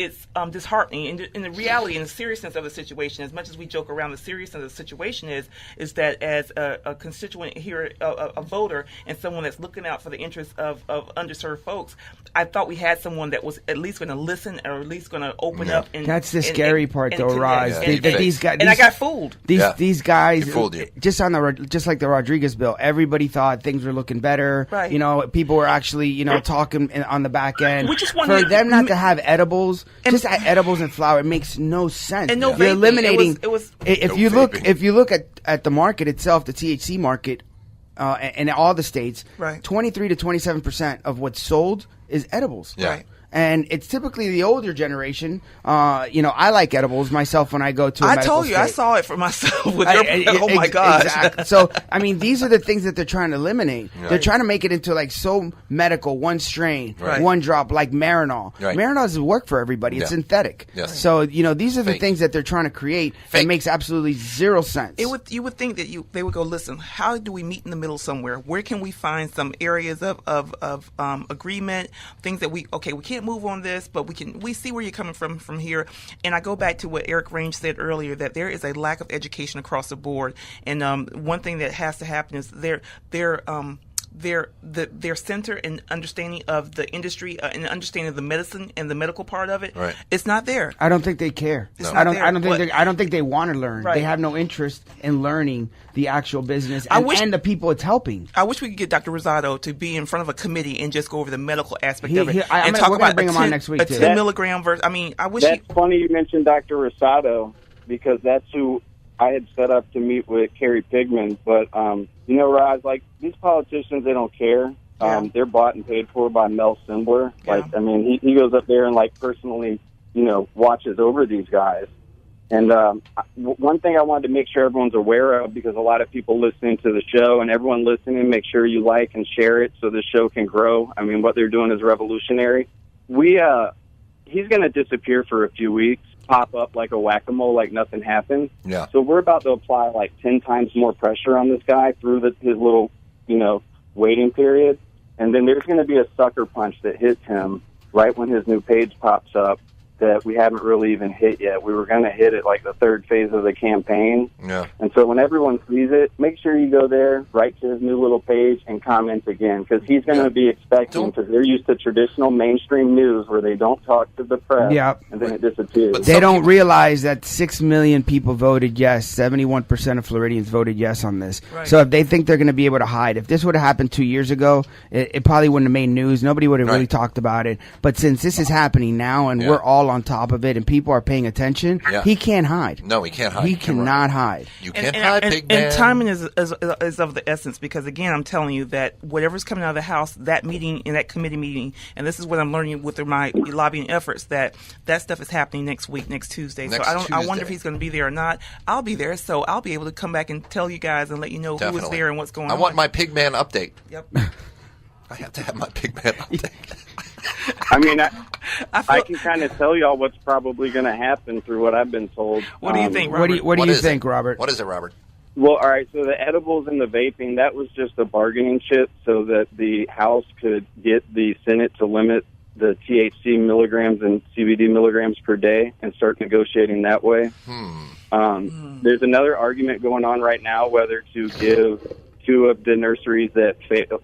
disheartening. And the reality and the seriousness of the situation, as much as we joke around, the seriousness of the situation is that as a constituent here, a voter, and someone that's looking out for the interests of underserved folks, I thought we had someone that was at least going to listen, or at least going to open up. And that's the scary part, though, Roz. These guys, and I got fooled. These guys, he fooled you. just like the Rodriguez bill, everybody thought things were looking better. Right. People were actually talking on the back end. We just for them not to have edibles, just edibles and flour, it makes no sense. And no You're vaping. eliminating. If you look at the market itself, the THC market, in all the states, right, 23 to 27% of what's sold is edibles. Yeah. Right. And it's typically the older generation. I like edibles myself when I go to a medical told you, I state. saw it for myself. Oh, my gosh. Exactly. So, I mean, these are the things that they're trying to eliminate. Right. They're trying to make it into, like, so medical, one strain, Right. one drop, like Marinol. Right. Marinol doesn't work for everybody. It's Yeah. synthetic. Yes. So, these are the Fake. things that they're trying to create. Fake. It makes absolutely zero sense. You would think that they would go, listen, how do we meet in the middle somewhere? Where can we find some areas of agreement, things that we can't can't move on this, but we see where you're coming from here. And I go back to what Eric Range said earlier, that there is a lack of education across the board. And one thing that has to happen is their center and understanding of the industry and understanding of the medicine and the medical part of it, right. It's not there. I don't think they care. I don't think they want to learn. Right. They have no interest in learning the actual business and the people it's helping. I wish we could get Dr. Rosado to be in front of a committee and just go over the medical aspect of it. We're and talk about bring him on next week, a too. 10 milligram versus. I mean, I wish. That's funny you mentioned Dr. Rosado, because that's who I had set up to meet with Carrie Pigman. But, you know, Roz, like, these politicians, they don't care. They're bought and paid for by Mel Sembler. Yeah. Like, I mean, he goes up there and, like, personally, you know, watches over these guys. And one thing I wanted to make sure everyone's aware of, because a lot of people listening to the show, and everyone listening, make sure you like and share it so the show can grow. I mean, what they're doing is revolutionary. He's going to disappear for a few weeks, pop up like a whack-a-mole, like nothing happened. Yeah. So we're about to apply like 10 times more pressure on this guy through his little, you know, waiting period. And then there's going to be a sucker punch that hits him right when his new page pops up that we haven't really even hit yet. We were going to hit it like the third phase of the campaign. Yeah. And so when everyone sees it, make sure you go there, write to his new little page, and comment again, because he's going to be expecting, because they're used to traditional mainstream news where they don't talk to the press, and then it disappears. They don't realize that 6 million people voted yes. 71% of Floridians voted yes on this. Right. So if they think they're going to be able to hide, if this would have happened 2 years ago, it probably wouldn't have made news. Nobody would have really talked about it. But since this is happening now, and we're all on top of it, and people are paying attention, he can't hide. No, he can't hide. He cannot hide. You can't hide, big man. And timing is of the essence, because again, I'm telling you that whatever's coming out of the House, that meeting, in that committee meeting, and this is what I'm learning with my lobbying efforts, that stuff is happening next week, next Tuesday. I wonder if he's going to be there or not. I'll be there, so I'll be able to come back and tell you guys and let you know who is there and what's going on. I want my pig man update. Yep. I have to have my pig man update. I mean, I can kind of tell y'all what's probably going to happen through what I've been told. What do you think, Robert? What do you think, Robert? What is it, Robert? Well, all right, so the edibles and the vaping, that was just a bargaining chip so that the House could get the Senate to limit the THC milligrams and CBD milligrams per day and start negotiating that way. There's another argument going on right now whether to give two of the nurseries that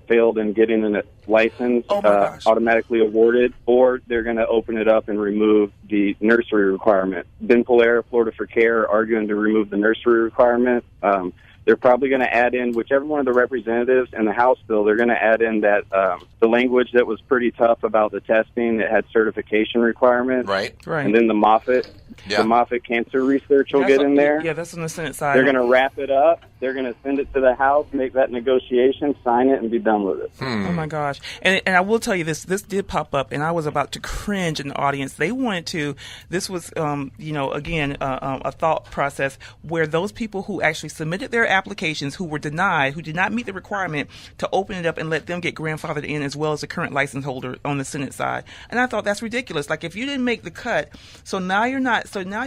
failed in getting a license automatically awarded, or they're going to open it up and remove the nursery requirement. Ben Polaire, Florida for Care, are arguing to remove the nursery requirement. They're probably going to add in, whichever one of the representatives in the House bill, they're going to add in that the language that was pretty tough about the testing that had certification requirements. Right. And then the Moffitt cancer research will get in there. Yeah, that's on the Senate side. They're going to wrap it up. They're going to send it to the House, make that negotiation, sign it, and be done with it. Oh, my gosh. And I will tell you this did pop up, and I was about to cringe in the audience. They wanted to, this was, again, a thought process where those people who actually submitted their applications who were denied, who did not meet the requirement, to open it up and let them get grandfathered in as well as the current license holder on the Senate side. And I thought that's ridiculous. Like, if you didn't make the cut, so now you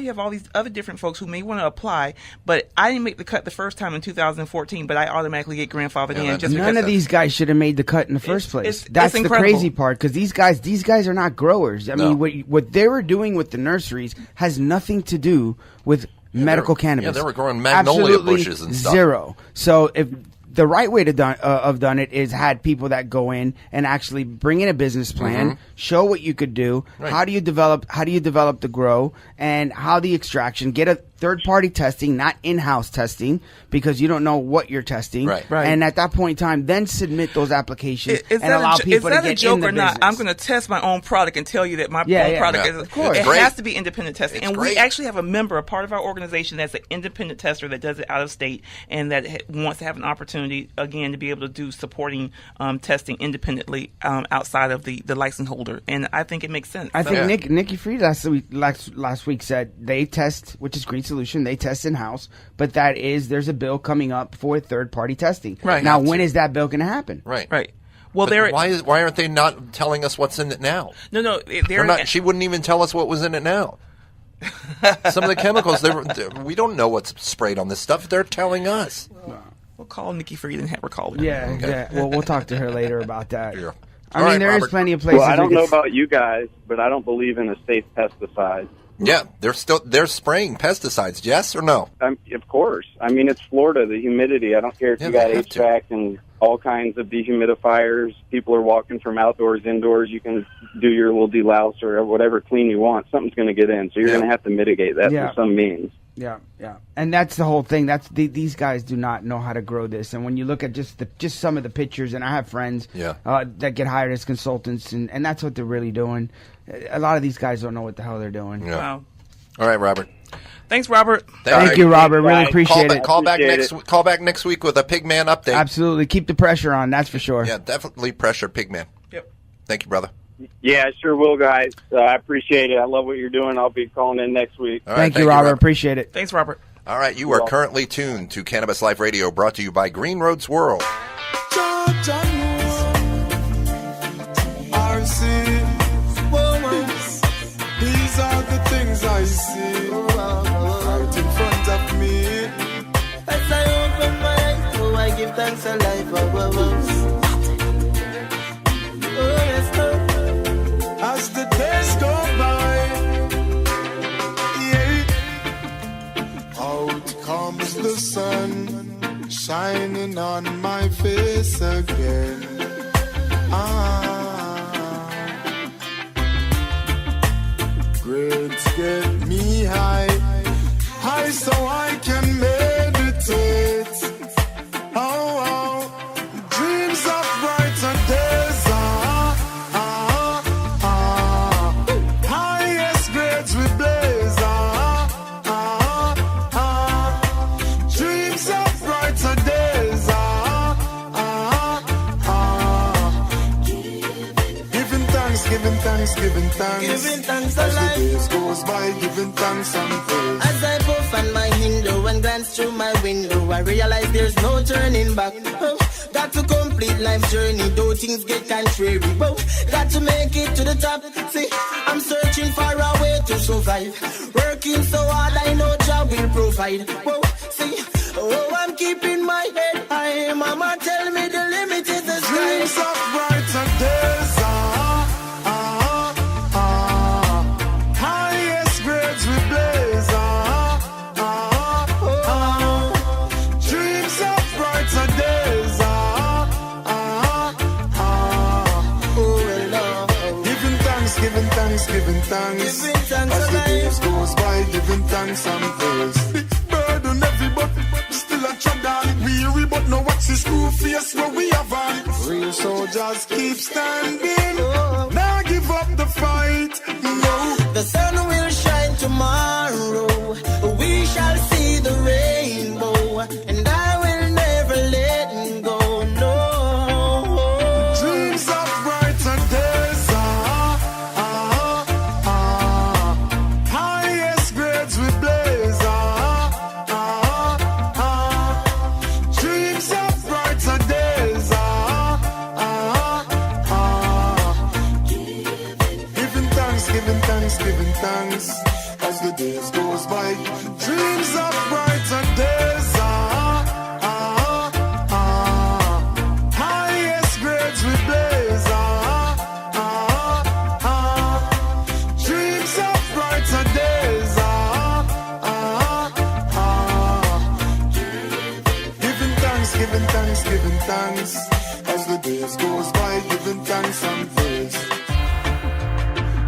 have all these other different folks who may want to apply, but I didn't make the cut the first time in 2014, but I automatically get grandfathered in. Just none of these guys should have made the cut in the first place. That's the crazy part, because these guys are not growers. I mean, what they were doing with the nurseries has nothing to do with medical cannabis. Yeah, they were growing magnolia bushes and stuff. Zero. So if the right way to done it is had people that go in and actually bring in a business plan, show what you could do, how do you develop the grow, and how the extraction, get a third-party testing, not in-house testing, because you don't know what you're testing. Right. And at that point in time, then submit those applications and allow people to get in the business. Is that a joke or not? I'm going to test my own product and tell you that my own product is. Of course. It has to be independent testing. And we actually have a part of our organization that's an independent tester that does it out of state and that wants to have an opportunity, again, to be able to do supporting testing independently outside of the license holder. And I think it makes sense. I think Nikki Fried last week said they test, which is Green Solution, they test in-house, but there's a bill coming up for third-party testing. Right. Now, when is that bill going to happen? Right. Well, why aren't they not telling us what's in it now? No, she wouldn't even tell us what was in it now. Some of the chemicals, we don't know what's sprayed on this stuff. They're telling us. We'll call Nikki Fried and have her call her. Yeah. Well, we'll talk to her later about that. Yeah. I mean, there is plenty of places. Well, I don't know about you guys, but I don't believe in a safe pesticide. Yeah, they're spraying pesticides. Yes or no? Of course. I mean, it's Florida. The humidity. I don't care if you got HVAC and all kinds of dehumidifiers. People are walking from outdoors, indoors. You can do your little delouse or whatever clean you want. Something's going to get in, so you're going to have to mitigate that through some means. Yeah, and that's the whole thing. These guys do not know how to grow this. And when you look at just some of the pictures, and I have friends that get hired as consultants, and that's what they're really doing. A lot of these guys don't know what the hell they're doing. Yeah. Wow. All right, Robert. Thanks, Robert. Thank you, Robert. Really appreciate it. Call back next week with a Pigman update. Absolutely. Keep the pressure on. That's for sure. Yeah, definitely pressure Pigman. Yep. Thank you, brother. Yeah, I sure will, guys. I appreciate it. I love what you're doing. I'll be calling in next week. All right, thank you, Robert. Appreciate it. Thanks, Robert. All right, you are currently tuned to Cannabis Life Radio, brought to you by Green Roads World. These are the things I see right in front of me. As I open my eyes, oh, I give thanks to life. Oh, yes, Lord. As the days go by, out comes the sun, shining on my face again. Grades get me high so I can meditate. Dreams of brighter days. Highest grades we blaze. Dreams of brighter days. Giving thanks. Giving thanks as the days goes by, giving thanks and praise. As I puff on my window and glance through my window, I realize there's no turning back. Got to complete life's journey, though things get contrary. Got to make it to the top. See, I'm searching for a way to survive. Working so hard, I know job will provide. See, I'm keeping my head high. Mama tell me the limit is the sky. Dreams of brighter days. Highest grades we blaze. Dreams of brighter days. Giving thanks. As the days goes by, giving thanks and praise. Big burden everybody, still a tread weary, but no watch the screw face where we have on. Real soldiers keep standing. Now give up the fight. No. The sun will shine tomorrow. We shall see the rainbow, and I will never let go. No. Dreams of brighter days. Highest grades we blaze. Dreams of brighter days. Giving thanks as the days goes by. Dreams of brighter days. Highest grades we blaze. Dreams of brighter days. Giving thanks as the days goes by. Giving thanks and praise.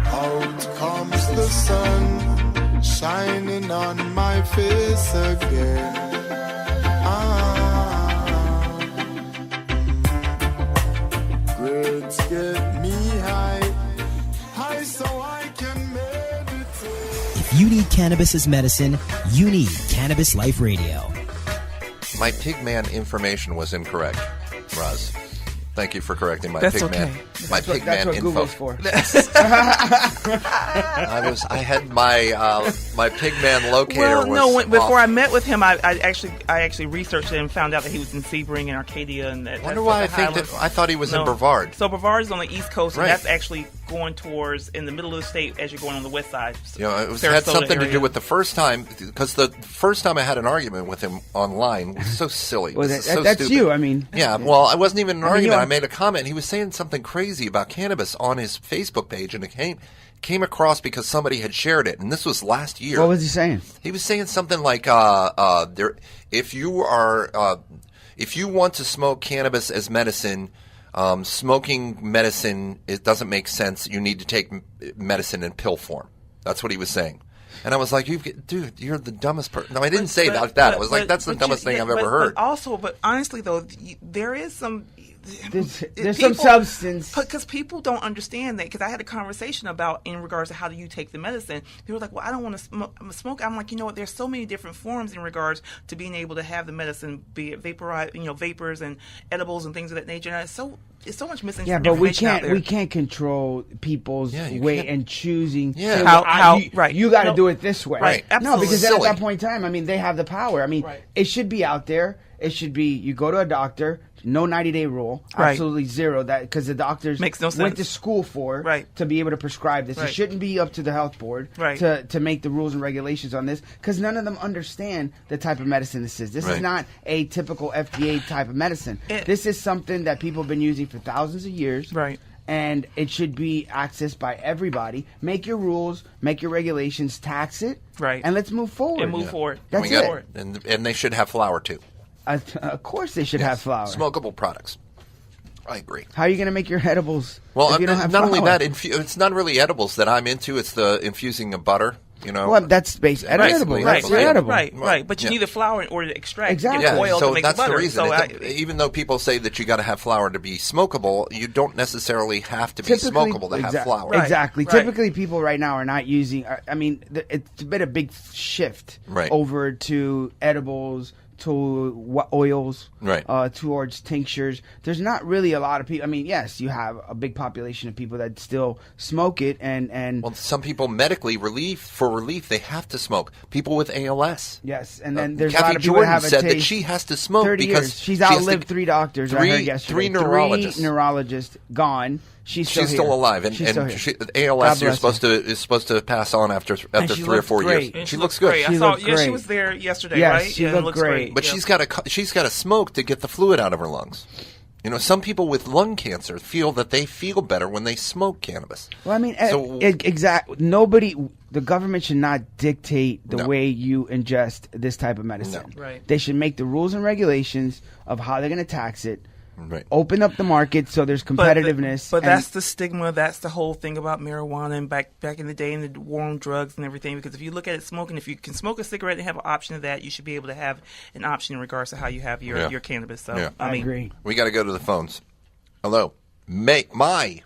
Out comes the sun, shining on my face again. Grades get me high so I can meditate. If you need cannabis as medicine, you need Cannabis Life Radio. My Pigman information was incorrect, Roz. Thank you for correcting my That's Pigman. okay. My That's Pigman what info. Google's for. I had my Pigman locator. Well, no. was Before off. I met with him, I actually researched it and found out that he was in Sebring and Arcadia, and that. Wonder why I thought he was in Brevard. So Brevard is on the East Coast, Right. and that's actually going towards in the middle of the state as you're going on the west side. You know, it had something to do with the first time, because the first time I had an argument with him online was so silly. Well, so that's stupid. you. I mean, yeah. Well, I wasn't even an argument. you- I made a comment. He was saying something crazy about cannabis on his Facebook page, and it came across because somebody had shared it, and this was last year. What was he saying? He was saying something like, if you want to smoke cannabis as medicine, smoking medicine, it doesn't make sense. You need to take medicine in pill form. That's what he was saying. And I was like, dude, you're the dumbest person. No, I didn't say it like that. I was like, that's the dumbest thing I've ever heard. But honestly, though, there is some... There's some substance. Because people don't understand that. Because I had a conversation about in regards to how do you take the medicine. They were like, well, I don't want to smoke. I'm like, you know what? There's so many different forms in regards to being able to have the medicine, be it vaporized, vapors and edibles and things of that nature. And it's so much misinformation. Yeah, but out there. we can't control people's way and choosing. Yeah. Say, How you got to do it this way. Right. No, Absolutely. because then at that point in time, I mean, they have the power. I mean, it should be out there. It should be you go to a doctor. No 90-day rule, absolutely zero. That because the doctors Makes no sense. went to school for to be able to prescribe this. It shouldn't be up to the health board to make the rules and regulations on this because none of them understand the type of medicine this is. This is not a typical FDA type of medicine. This is something that people have been using for thousands of years. Right. And it should be accessed by everybody. Make your rules, make your regulations, tax it, and let's move forward. And move forward. That's it. And they should have flour too. Of course, they should have flour. Smokable products. I agree. How are you going to make your edibles? Well, if you don't have not only flour? that, it's not really edibles that I'm into. It's the infusing of butter. Well, that's based edible. That's edible. Right. But you need the flour in order to extract get Yeah, oil so to make that's the butter. the reason. So even though people say that you got to have flour to be smokable, you don't necessarily have to be smokable to have flour. Exactly. Typically, people right now are not using. I mean, it's been a big shift over to edibles. To oils, towards tinctures. There's not really a lot of people. I mean, yes, you have a big population of people that still smoke it, and well, some people medically relief they have to smoke. People with ALS. Yes, and then there's Kathy a lot of people Jordan that have a said taste. that she has to smoke 30 because years. She's outlived 3 doctors. I heard yesterday. 3 neurologists. 3 neurologists gone. She's still alive, and ALS is supposed to pass on after 3 or 4 years. And she looks good. She was there yesterday, right? She looked great. But she's got to smoke to get the fluid out of her lungs. You know, some people with lung cancer feel that they feel better when they smoke cannabis. Well, I mean, the government should not dictate the way you ingest this type of medicine. No. Right. They should make the rules and regulations of how they're going to tax it. Right. Open up the market so there's competitiveness. But that's the stigma. That's the whole thing about marijuana and back in the day and the war on drugs and everything. Because if you look at it, smoking, if you can smoke a cigarette and have an option of that, you should be able to have an option in regards to how you have your cannabis. So I agree. We got to go to the phones. Hello, My. Good morning.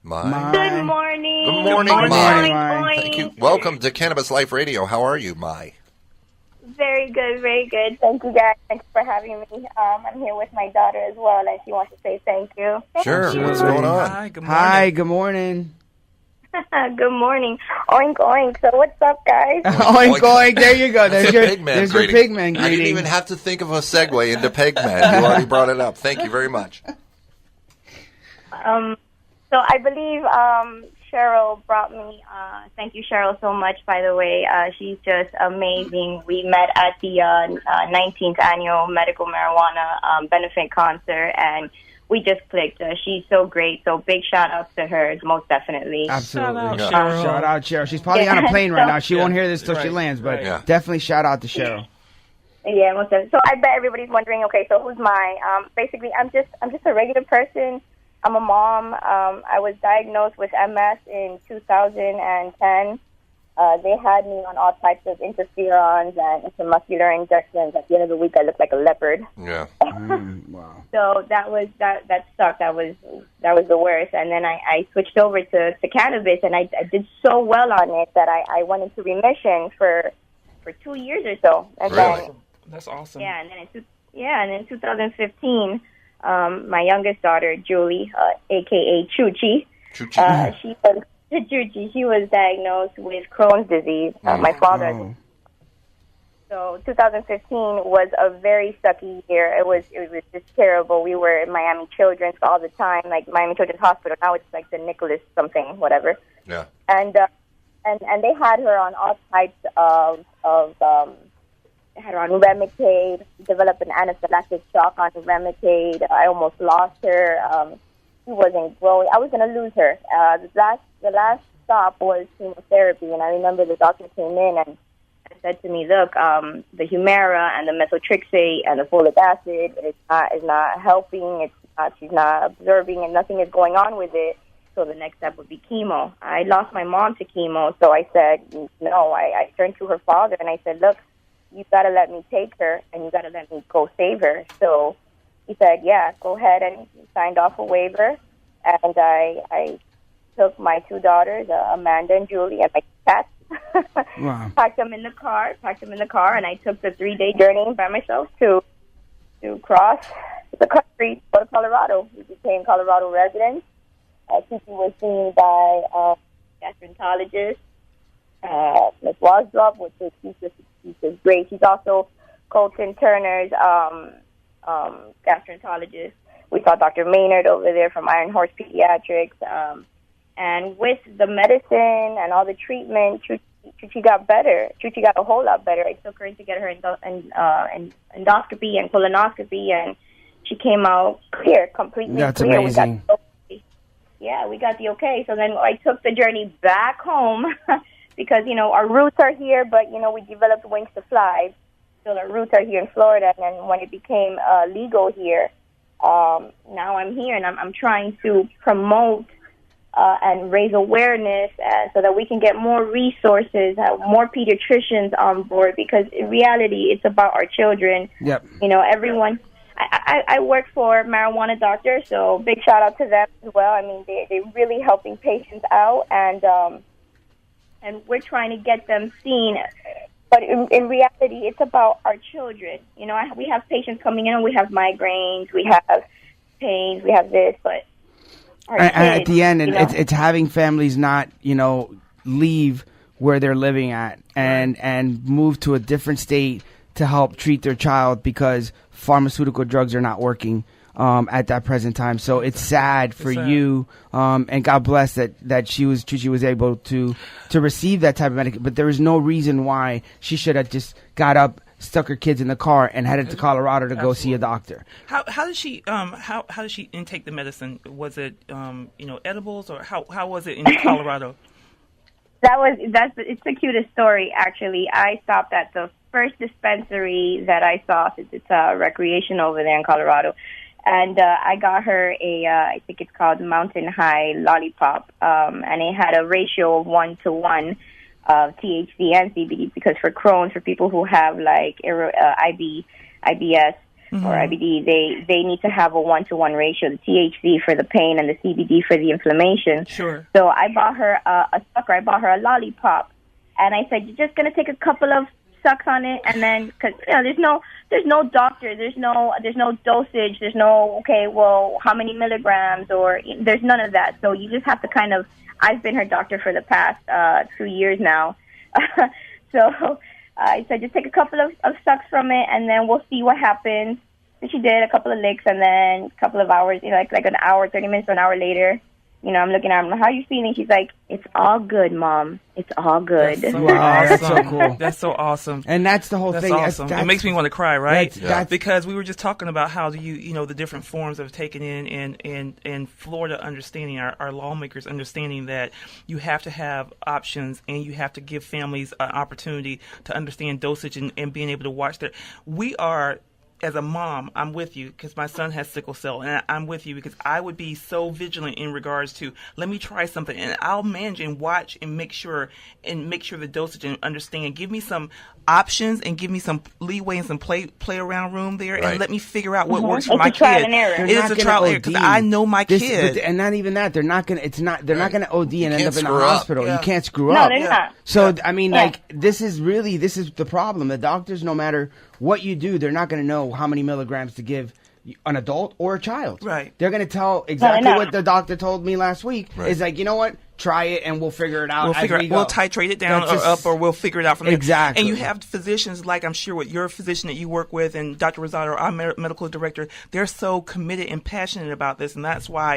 Good morning, My. Thank you. Welcome to Cannabis Life Radio. How are you, My? Very good, very good. Thank you, guys. Thanks for having me. I'm here with my daughter as well, and she wants to say thank you. Sure. What's going on? Hi, good morning. Hi, good morning. Good morning. Oink, oink. So what's up, guys? Oink, oink. There you go. There's your Pigman greeting. Pigman greeting. I didn't even have to think of a segue into Pigman. You already brought it up. Thank you very much. So I believe Cheryl brought me. Thank you, Cheryl, so much, by the way. She's just amazing. We met at the 19th annual Medical Marijuana benefit concert, and we just clicked. She's so great. So big shout-outs to her, most definitely. Absolutely. Shout out, Cheryl. She's probably on a plane right now. She won't hear this till she lands, but definitely shout out to Cheryl. Yeah, most definitely. So I bet everybody's wondering, okay, so who's my? Basically, I'm just a regular person. I'm a mom. I was diagnosed with MS in 2010. They had me on all types of interferons and intramuscular injections. At the end of the week, I looked like a leopard. Yeah. Wow. So that sucked. That was the worst. And then I switched over to cannabis, and I did so well on it that I went into remission for 2 years or so. And really? That's awesome. Yeah, and then in 2015. My youngest daughter, Julie, a.k.a. Chuchi, she was diagnosed with Crohn's disease. My father, So 2015 was a very sucky year. It was just terrible. We were in Miami Children's all the time, like Miami Children's Hospital. Now it's like the Nicholas something, whatever. Yeah. And they had her on all types of had her on Remicade, developed an anaphylactic shock on Remicade. I almost lost her. She wasn't growing. I was going to lose her. The last stop was chemotherapy, and I remember the doctor came in and said to me, look, the Humira and the methotrexate and the folic acid is not helping. She's not absorbing, and nothing is going on with it. So the next step would be chemo. I lost my mom to chemo, so I said no. I turned to her father and I said, look, you got to let me take her, and you got to let me go save her. So he said, yeah, go ahead, and he signed off a waiver. And I took my two daughters, Amanda and Julie, and my cats. Wow. Packed them in the car, and I took the 3-day journey by myself to cross the country, go to Colorado. We became Colorado residents. Kiki was seen by gastroenterologist, Ms. Wasdrop, which is great. She's also Colton Turner's gastroenterologist. We saw Dr. Maynard over there from Iron Horse Pediatrics. And with the medicine and all the treatment, Chuchi got better. Chuchi got a whole lot better. I took her in to get her endoscopy and colonoscopy, and she came out clear, completely That's clear. amazing. We got the okay. So then I took the journey back home because, our roots are here, but, we developed wings to fly. So our roots are here in Florida, and then when it became legal here, now I'm here, and I'm trying to promote and raise awareness so that we can get more resources, have more pediatricians on board, because in reality, it's about our children. Yep. Everyone... I work for Marijuana Doctor, so big shout out to them as well. I mean, they're really helping patients out, and we're trying to get them seen. But in reality, it's about our children. We have patients coming in, we have migraines, we have pains, we have this, but our kids, at the end, it's having families not, leave where they're living at and move to a different state to help treat their child because pharmaceutical drugs are not working at that present time. So it's sad for you, and God bless that Chuchi was able to receive that type of medication. But there is no reason why she should have just got up, stuck her kids in the car, and headed to Colorado to go see a doctor. How did she how did she intake the medicine? Was it edibles, or how was it in Colorado? It's the cutest story, actually. I stopped at the first dispensary that I saw, since it's a recreation over there in Colorado, and I got her I think it's called Mountain High Lollipop, and it had a ratio of 1-to-1 of THC and CBD, because for Crohn's, for people who have like IBS or IBD, they need to have a 1-to-1 ratio, the THC for the pain and the CBD for the inflammation. Sure. So I bought her a sucker. I bought her a lollipop, and I said, you're just going to take a couple of sucks on it, and then, because there's no doctor, there's no dosage, there's no, okay, well, how many milligrams, or there's none of that. So you just have to kind of, I've been her doctor for the past 2 years now. So I said, just take a couple of sucks from it, and then we'll see what happens. So she did a couple of licks, and then a couple of hours, like an hour, 30 minutes, an hour later, I'm looking at her, I'm like, how are you feeling? She's like, it's all good, Mom. It's all good. That's so awesome. That's so cool. That's so awesome. And that's the whole thing. Awesome. It makes me want to cry, right? That's because we were just talking about how do you the different forms of taking in and Florida understanding, our lawmakers understanding that you have to have options, and you have to give families an opportunity to understand dosage and being able to watch their. We are. As a mom, I'm with you because my son has sickle cell, and I'm with you because I would be so vigilant in regards to, let me try something, and I'll manage and watch and make sure the dosage and understand. Give me some options and give me some leeway and some play around room there, and let me figure out what works for my kid. It is a trial and error because I know my kid. And not even that, they're not gonna OD and end up in the up. hospital. Yeah. You can't screw No, up. they're not. So I mean, this is the problem. The doctors, no matter what you do, they're not going to know how many milligrams to give an adult or a child. Right. They're going to tell exactly what the doctor told me last week. Is like, you know what? try it, and we'll figure it out. We'll titrate it down or up, or we'll figure it out from there. Exactly. And you have physicians, like I'm sure with your physician that you work with, and Dr. Rosado, our medical director, they're so committed and passionate about this, and that's why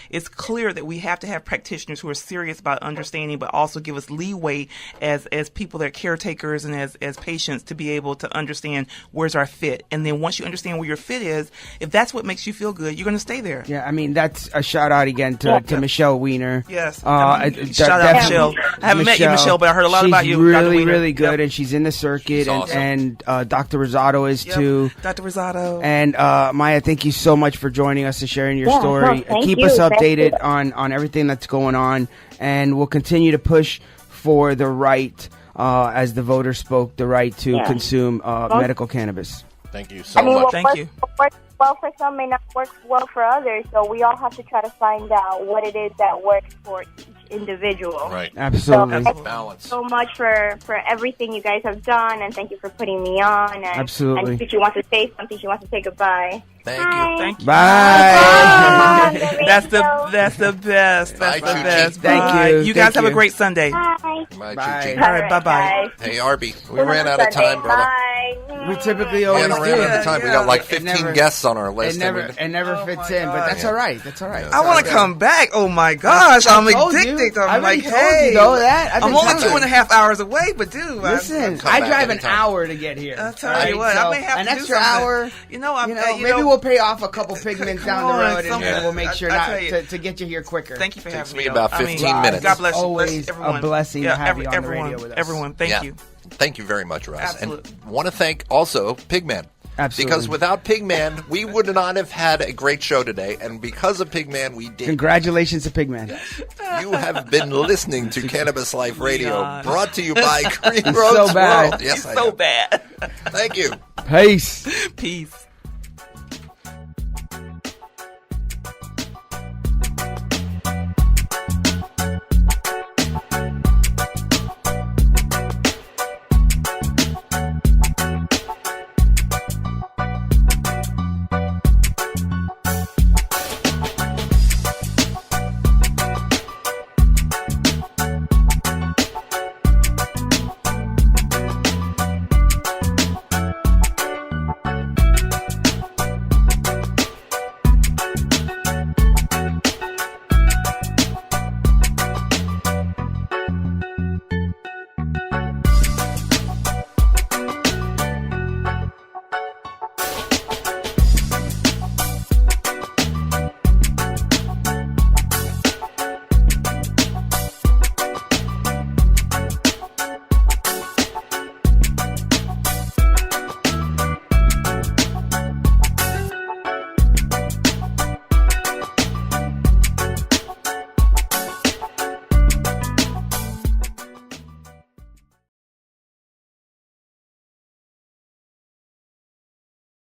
it's clear that we have to have practitioners who are serious about understanding, but also give us leeway as people that are caretakers and as patients to be able to understand where's our fit. And then once you understand where your fit is, if that's what makes you feel good, you're going to stay there. Yeah, I mean, that's a shout out again to Michelle Weiner. Yes. Shout out, Michelle. I haven't met you, Michelle, but I heard a lot about you. She's really, Dr. Weiner. really good, and she's in the circuit, and Dr. Rosado is too. Dr. Rosado. And Maya, thank you so much for joining us and sharing your story. No, Keep us updated on everything that's going on, and we'll continue to push for the right, as the voters spoke, the right to consume medical cannabis. Thank you so much. Thank you. What works well for some may not work well for others, so we all have to try to find out what it is that works for each individual. Right. Absolutely. So, balance. So much for everything you guys have done, and thank you for putting me on. And, Absolutely. And if she wants to say something, she wants to say goodbye. Thank Hi. you. Thank you. Bye. That's the best. That's Bye, the Chi-Chi. best. Thank Bye. you. You guys Thank have you. a great Sunday. Bye. Bye, Bye. Chi-Chi. All right. Bye-bye. Hey, Arby, we ran out of time, brother. Bye. We typically We always ran out of time. We got like 15 never- guests on our list. It never fits in, but that's all right. That's all right. I want to come back. Oh my gosh, I'm told you. addicted. I I'm already like, told hey, you, though, that. I've I'm been only telling you. 2.5 hours away, but dude, Listen, come I back drive an anytime. hour to get here. I'll tell you what, I may have an to do extra something. hour. Maybe we'll pay off a couple pigments down the road, and we'll make sure to get you here quicker. Thank you for Takes having me me. about 15 minutes. God bless you. Always Bless everyone. a blessing to have you on the radio with us. Everyone, thank you. Thank you very much, Russ. Absolutely. And want to thank also Pigman. Absolutely. Because without Pigman, we would not have had a great show today. And because of Pigman, we did. Congratulations to Pigman. You have been listening to Cannabis Life Radio, brought to you by Green He's Roads so bad. World. Yes, He's so bad. Thank you. Peace. Peace.